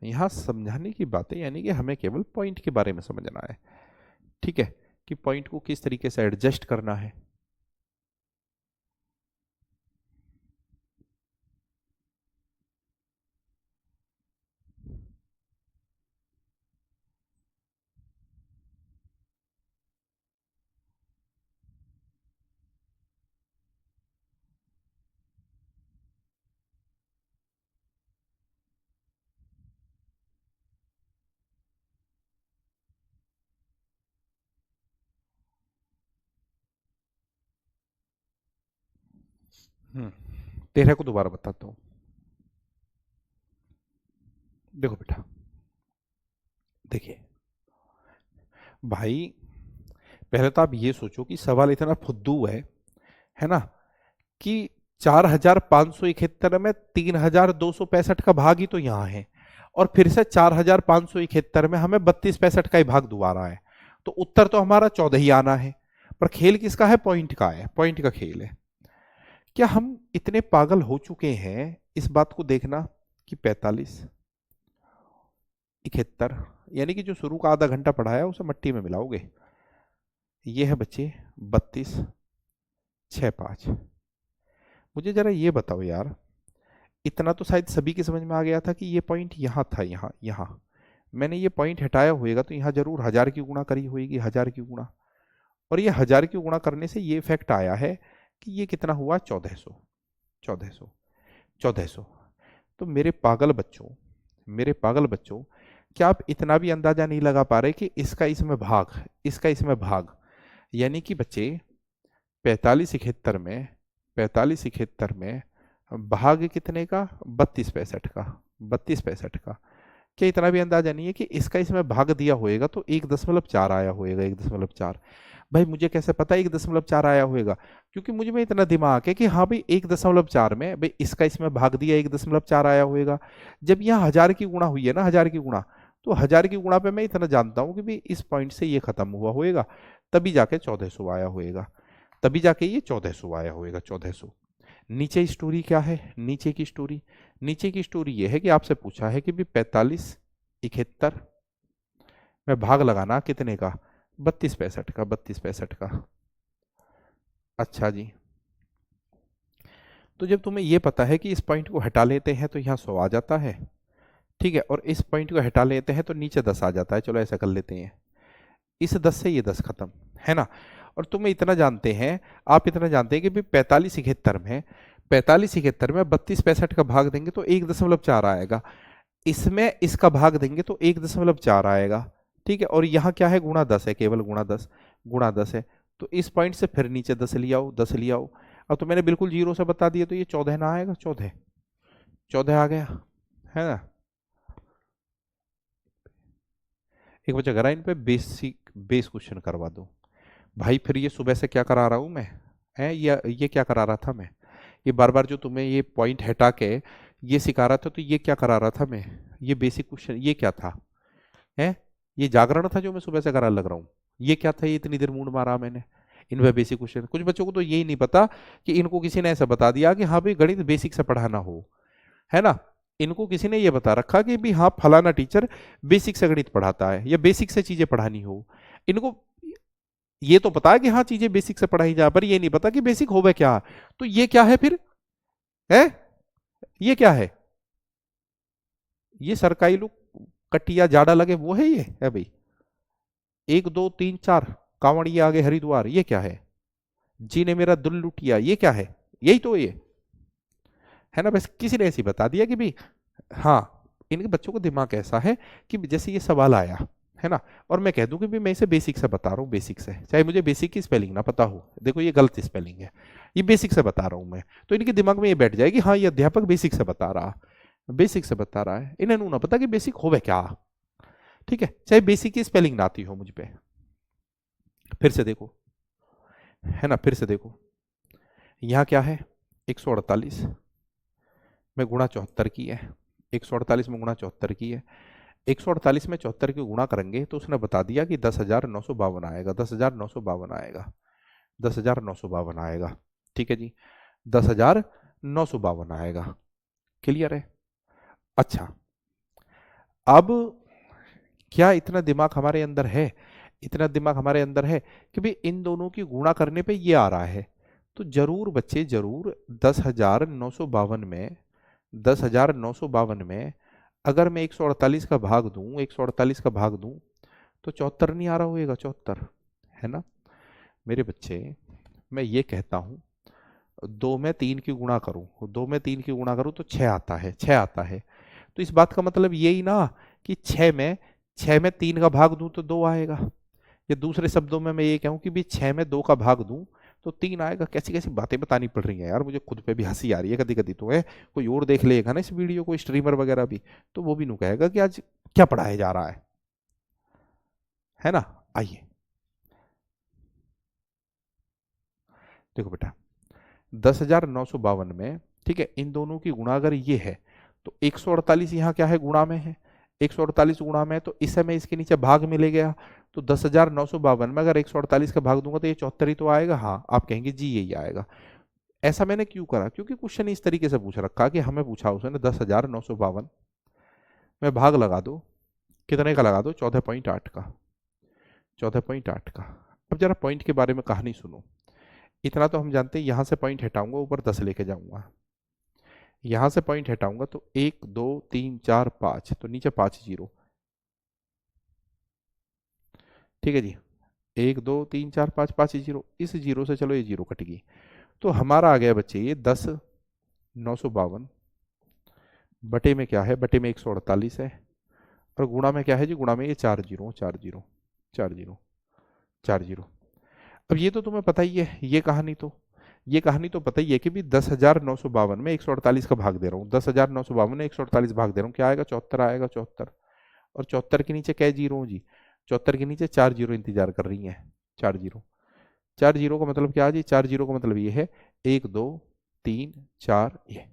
यहां समझाने की बातें यानी कि हमें केवल पॉइंट के बारे में समझना है, ठीक है, कि पॉइंट को किस तरीके से एडजस्ट करना है। हम्म 13 को दोबारा बताता हूं। देखो बेटा, देखिए भाई, पहले तो आप ये सोचो कि सवाल इतना फुद्दू है ना, कि 4,571 में 3,265 का भाग ही तो यहां है, और फिर से 4,571 में हमें 32 65 का ही भाग दोबारा है, तो उत्तर तो हमारा 14 ही आना है। पर खेल किसका है, पॉइंट का है, पॉइंट का खेल है। क्या हम इतने पागल हो चुके हैं इस बात को देखना कि 45 71, यानी कि जो शुरू का आधा घंटा पढ़ाया उसे मट्टी में मिलाओगे। ये है बच्चे 32 65। मुझे जरा ये बताओ यार, इतना तो शायद सभी के समझ में आ गया था कि ये पॉइंट यहाँ था, यहाँ यहाँ मैंने ये पॉइंट हटाया होएगा तो यहाँ जरूर 1000 की गुणा करी होगी, 1000 की गुणा, और ये 1000 की गुणा करने से ये इफेक्ट आया है कि ये कितना हुआ, 1400, 1400, 1400। तो मेरे पागल बच्चों, मेरे पागल बच्चों, क्या आप इतना भी अंदाजा नहीं लगा पा रहे कि इसका इसमें भाग, इसका इसमें भाग, यानी कि बच्चे 45 71 में, 45 71 में भाग कितने का, 32 65 का, 32 65 का। क्या इतना भी अंदाजा नहीं है कि इसका इसमें भाग दिया होएगा तो 1.4 आया होएगा, 1.4। भाई मुझे कैसे पता 1.4 आया होएगा, क्योंकि मुझे में इतना दिमाग है कि हाँ भाई 1.4 में भाई इसका इसमें भाग दिया 1.4 आया होएगा। जब यहाँ 1000 की गुणा हुई है ना, 1000 की गुणा, तो 1000 की गुणा पे मैं इतना जानता हूँ कि भाई इस पॉइंट से ये खत्म हुआ होएगा, तभी जाके 1400 आया होएगा, तभी जाके ये 1400 आया होएगा, 1400। नीचे स्टोरी क्या है, नीचे की स्टोरी, नीचे की स्टोरी ये है कि आपसे पूछा है कि भी 45 71 में भाग लगाना कितने का, 32 65 का, 32 65 का। अच्छा जी, तो जब तुम्हें ये पता है कि इस पॉइंट को हटा लेते हैं तो यहाँ 100 आ जाता है, ठीक है, और इस पॉइंट को हटा लेते हैं तो नीचे 10 आ जाता है, चलो ऐसा कर लेते हैं, इस 10 से ये 10 खत्म, है ना। और तुम्हें इतना जानते हैं, आप इतना जानते हैं कि भाई 45 71 में, 45 71 में 32 65 का भाग देंगे तो 1.4 आएगा, इसमें इसका भाग देंगे तो 1.4 आएगा, ठीक है, और यहाँ क्या है, गुणा 10 है, केवल गुणा 10, गुणा 10 है, तो इस पॉइंट से फिर नीचे 10 ले आओ, 10 ले आओ। अब तो मैंने बिल्कुल जीरो से बता दिया तो ये 14 ना आएगा, 14, 14 आ गया, है ना। एक बच्चा करा, इन पे बेसिक बेस क्वेश्चन करवा दो। भाई फिर ये सुबह से क्या करा रहा हूं मैं, है ये क्या करा रहा था मैं, ये बार बार जो तुम्हें ये पॉइंट हटा के ये सिखा रहा था, तो ये क्या करा रहा था मैं, ये बेसिक क्वेश्चन ये क्या था, है ये जागरण था जो मैं सुबह से करा लग रहा हूँ, ये क्या था, ये इतनी देर मूड मारा मैंने इन पे बेसिक क्वेश्चन। कुछ बच्चों को तो यही नहीं पता कि इनको किसी ने ऐसा बता दिया कि हाँ भाई गणित बेसिक से पढ़ाना हो, है ना, इनको किसी ने ये बता रखा कि भी हाँ फलाना टीचर बेसिक से गणित पढ़ाता है या बेसिक से चीजें पढ़ानी हो। इनको ये तो पता है कि हाँ चीजें बेसिक से पढ़ाई जा, पर ये नहीं पता कि बेसिक होवे क्या, तो ये क्या है फिर, है ये क्या है, ये सरकारी लोग कटिया जाड़ा लगे वो है, ये है भाई 1 2 3 4 कांवड़िया आगे हरिद्वार, ये क्या है, जी ने मेरा दिल लुटिया, ये क्या है, यही तो ये है ना। बस किसी ने ऐसे ही बता दिया कि भाई हाँ, इनके बच्चों का दिमाग ऐसा है कि जैसे ये सवाल आया, है ना। और मैं कह दूं कि भी मैं इसे बेसिक से बता रहा हूँ, बेसिक से, चाहे मुझे बेसिक की स्पेलिंग ना पता हो, देखो ये गलत स्पेलिंग है, ये बेसिक से बता रहा हूँ मैं, तो इनके दिमाग में ये बैठ जाएगी हाँ ये अध्यापक बेसिक से बता रहा, बेसिक से बता रहा है, इन्हें ना पता कि बेसिक होवे क्या। ठीक है, चाहे बेसिक की स्पेलिंग ना आती हो मुझ पे। फिर से देखो, है ना, फिर से देखो, यहाँ क्या है, 148 में गुणा 74 की है, 148 में गुणा 74 की है, 148 में 74 की गुणा करेंगे तो उसने बता दिया कि 10,952 आएगा, 10,952 आएगा, 10,952 आएगा। ठीक है जी, 10,952 आएगा। क्लियर है। अच्छा, अब क्या इतना दिमाग हमारे अंदर है, इतना दिमाग हमारे अंदर है कि भाई इन दोनों की गुणा करने पे ये आ रहा है, तो जरूर बच्चे जरूर 10,952 में, 10,952 में अगर मैं 148 का भाग दूं, 148 का भाग दूं तो 74 नहीं आ रहा होएगा, 74, है ना। मेरे बच्चे, मैं ये कहता हूं, दो में तीन की गुणा करूं, दो में तीन की गुणा करूं तो 6 आता है, 6 आता है। तो इस बात का मतलब यही ना कि 6 में तीन का भाग दूं तो दो आएगा, या दूसरे शब्दों में मैं ये कहूं कि भी 6 में दो का भाग दूं तो तीन आएगा। कैसी कैसी बातें बतानी पड़ रही हैं यार, मुझे खुद पे भी हंसी आ रही है कभी कभी। तो है कोई और देख लेगा ना इस वीडियो को, स्ट्रीमर वगैरह भी, तो वो भी नु कहेगा कि आज क्या पढ़ाया जा रहा है ना। आइए देखो बेटा, 10,952 में, ठीक है, इन दोनों की गुणा अगर ये है तो 148 यहाँ क्या है, गुणा में है, 148 गुणा में है, तो इस समय इसके नीचे भाग मिले गया, तो 10,952 में अगर 148 का भाग दूंगा तो ये 74 ही तो आएगा। हाँ, आप कहेंगे जी यही आएगा। ऐसा मैंने क्यों करा, क्योंकि क्वेश्चन इस तरीके से पूछ रखा कि हमें पूछा उसने 10,952 में भाग लगा दो, कितने का लगा दो, 14.8 का, 14.8 का। अब जरा पॉइंट के बारे में कहानी सुनो। इतना तो हम जानते हैं, यहां से पॉइंट हटाऊंगा ऊपर 10 लेके जाऊंगा, यहां से पॉइंट हटाऊंगा तो 1 2 3 4 5, तो नीचे 5 जीरो। ठीक है जी, 1 2 3 4 5, 5 जीरो, इस जीरो से चलो ये जीरो कट गई, तो हमारा आ गया बच्चे ये 10,952 बटे में क्या है, बटे में 148 है, और गुणा में क्या है जी, गुणा में ये 4 जीरो, 4 जीरो, 4 जीरो, 4 जीरो। अब ये तो तुम्हें पता ही है, ये कहानी तो पता ही है कि भी 10,952 में 148 का भाग दे रहा हूँ, 10,952 में 148 भाग दे रहा हूँ, क्या आएगा, 74 आएगा, 74। और 74 के नीचे क्या जीरो जी, 74 के नीचे 4 जीरो इंतजार कर रही हैं, 4 जीरो। 4 जीरो का मतलब क्या है जी, 4 जीरो का मतलब ये है 1 2 3 4 ये।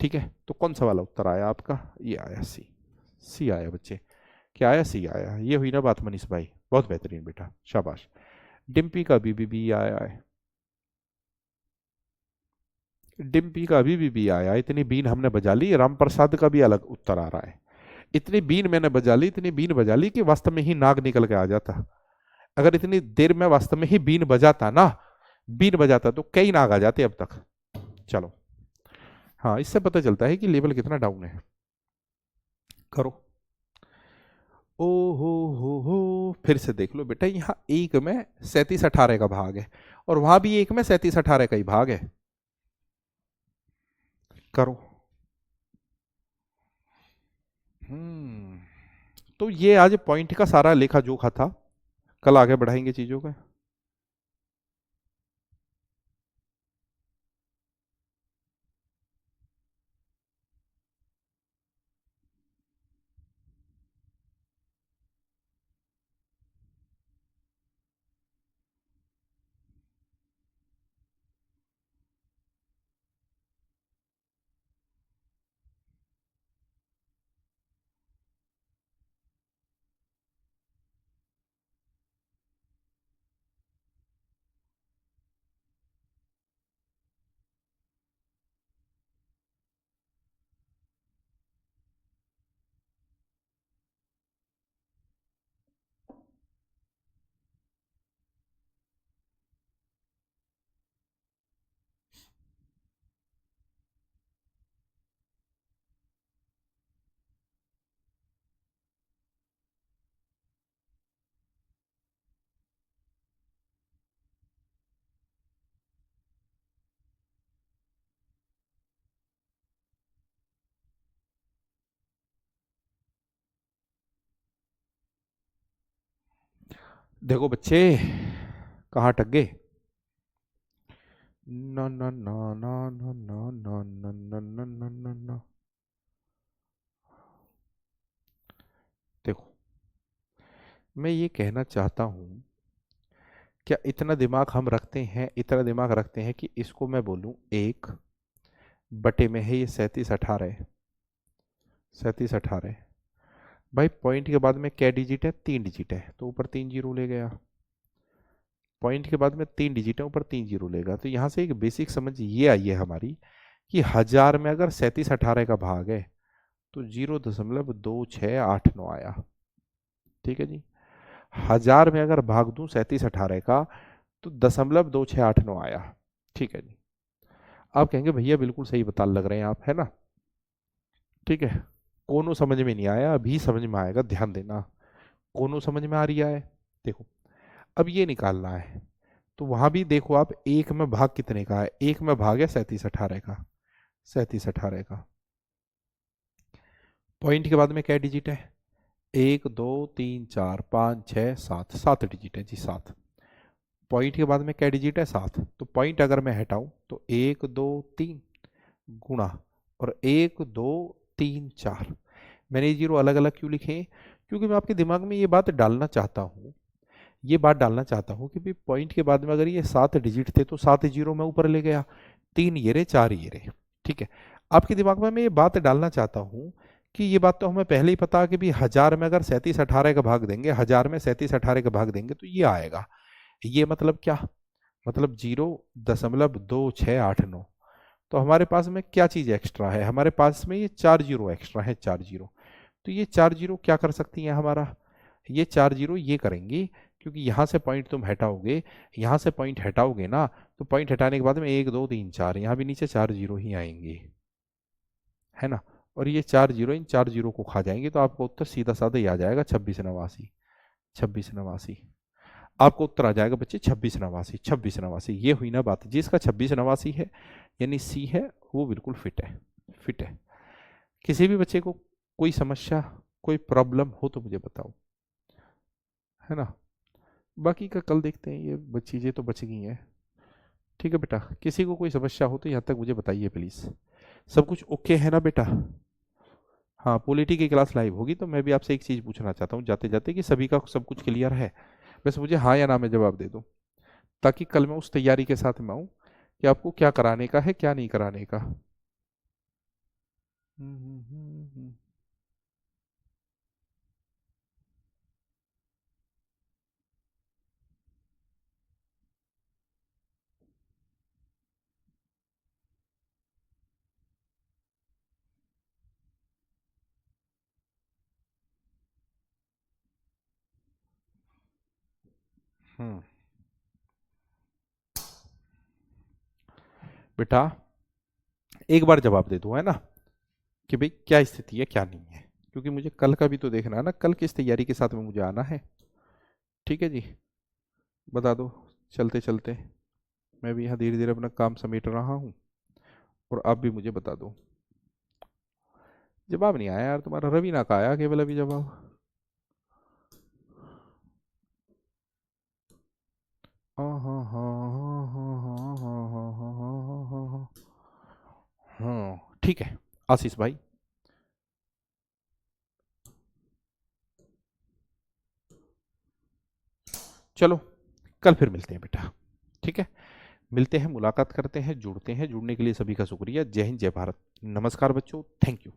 ठीक है, तो कौन सा वाला उत्तर आया आपका, ये आया सी, सी आया बच्चे, क्या आया, सी आया। ये हुई ना बात मनीष भाई, बहुत बेहतरीन बेटा, शाबाश। डिम्पी का भी आया है, डिम्पी का भी आया, इतनी बीन हमने बजा ली, रामप्रसाद का भी अलग उत्तर आ रहा है। इतनी बीन मैंने बजा ली, इतनी बीन बजा ली कि वास्तव में ही नाग निकल के आ जाता। अगर इतनी देर में वास्तव में ही बीन बजाता ना, बीन बजाता तो कई नाग आ जाते अब तक। चलो, हाँ, इससे पता चलता है कि लेवल कितना डाउन है। करो, ओ हो, फिर से देख लो बेटा, यहाँ एक में 37 18 का भाग है, और वहां भी एक में 37 18 का ही भाग है। करो। हम्म, तो ये आज पॉइंट का सारा लेखा जोखा था, कल आगे बढ़ाएंगे चीजों को। देखो बच्चे, कहाँ अटक गए? ना ना ना ना ना ना ना ना ना ना ना ना ना। देखो, मैं ये कहना चाहता हूँ, क्या इतना दिमाग हम रखते हैं, इतना दिमाग रखते हैं कि इसको मैं बोलूँ एक बटे में है ये 37/18, 37/18। भाई पॉइंट के बाद में क्या डिजिट है? 3 डिजिट है, तो ऊपर 3 जीरो ले गया। पॉइंट के बाद में 3 डिजिट है, ऊपर 3 जीरो लेगा। तो यहाँ से एक बेसिक समझ ये आई है हमारी कि 1000 में अगर 37/18 का भाग है तो 0.2689 आया। ठीक है जी। 1000 में अगर भाग दूं 37/18 का तो 0.2689 आया। ठीक है जी। आप कहेंगे भैया बिल्कुल सही बता लग रहे हैं आप, है ना? ठीक है। कोनो समझ में नहीं आया, अभी समझ में आएगा, ध्यान देना। कोनो समझ में आ रही है? देखो, अब ये निकालना है, तो वहां भी देखो आप, एक में भाग कितने का है? एक में भाग है 37/18 का, 37/18 का। पॉइंट के बाद में क्या डिजिट है? 1 2 3 4 5 6 7, 7 डिजिट है जी, 7। पॉइंट के बाद में क्या डिजिट है? 7। तो पॉइंट अगर मैं हटाऊं तो 1 2 3 गुणा, और 1 2 3 4। मैंने ये जीरो अलग अलग क्यों लिखे? क्योंकि मैं आपके दिमाग में ये बात डालना चाहता हूँ, ये बात डालना चाहता हूँ कि भाई पॉइंट के बाद में अगर ये 7 डिजिट थे तो 7 जीरो मैं ऊपर ले गया, 3 ये रहे, 4 ये रहे। ठीक है। आपके दिमाग में मैं ये बात डालना चाहता हूँ कि ये बात तो हमें पहले ही पता कि भी 1000 में अगर 37/18 का भाग देंगे, 1000 में 37/18 का भाग देंगे तो ये आएगा। ये मतलब क्या? मतलब 0.2689। तो हमारे पास में क्या चीज एक्स्ट्रा है? हमारे पास में ये 4 जीरो एक्स्ट्रा है, 4 जीरो। तो ये 4 जीरो क्या कर सकती हैं हमारा? ये 4 जीरो ये करेंगी, क्योंकि यहां से पॉइंट तुम हटाओगे, यहां से पॉइंट हटाओगे ना, तो पॉइंट हटाने के बाद में 1 2 3 4, यहां भी नीचे 4 जीरो ही आएंगे, है ना? और ये 4 जीरो इन 4 जीरो को खा जाएंगे, तो आपको उत्तर सीधा साधा ही आ जाएगा, 2689। 2689 आपको उत्तर आ जाएगा बच्चे, 2689। 2689 ये हुई ना बात, जिसका 2689 है यानी सी है, वो बिल्कुल फिट है, फिट है। किसी भी बच्चे को कोई समस्या, कोई प्रॉब्लम हो तो मुझे बताओ, है ना? बाकी का कल देखते हैं, ये चीज़ें तो बच गई हैं। ठीक है बेटा, किसी को कोई समस्या हो तो यहाँ तक मुझे बताइए प्लीज़। सब कुछ ओके है ना बेटा? हाँ, पॉलिटी की क्लास लाइव होगी, तो मैं भी आपसे एक चीज़ पूछना चाहता हूँ जाते जाते कि सभी का सब कुछ क्लियर है? बस मुझे हाँ या ना में जवाब दे दो, ताकि कल मैं उस तैयारी के साथ में आऊँ कि आपको क्या कराने का है, क्या नहीं कराने का। हम्म। बेटा एक बार जवाब दे दो, है ना, कि भाई क्या स्थिति है, क्या नहीं है, क्योंकि मुझे कल का भी तो देखना है ना, कल किस तैयारी के साथ में मुझे आना है। ठीक है जी, बता दो चलते चलते। मैं भी यहाँ धीरे धीरे अपना काम समेट रहा हूँ, और आप भी मुझे बता दो। जवाब नहीं आया यार तुम्हारा, रवीना का आया केवल अभी जवाब। हाँ हाँ हाँ हाँ हाँ हाँ हाँ हाँ हाँ हाँ हाँ हाँ। हाँ ठीक है आशीष भाई। चलो कल फिर मिलते हैं बेटा। ठीक है, मिलते हैं, मुलाकात करते हैं, जुड़ते हैं। जुड़ने के लिए सभी का शुक्रिया। जय हिंद, जय भारत। नमस्कार बच्चों, थैंक यू।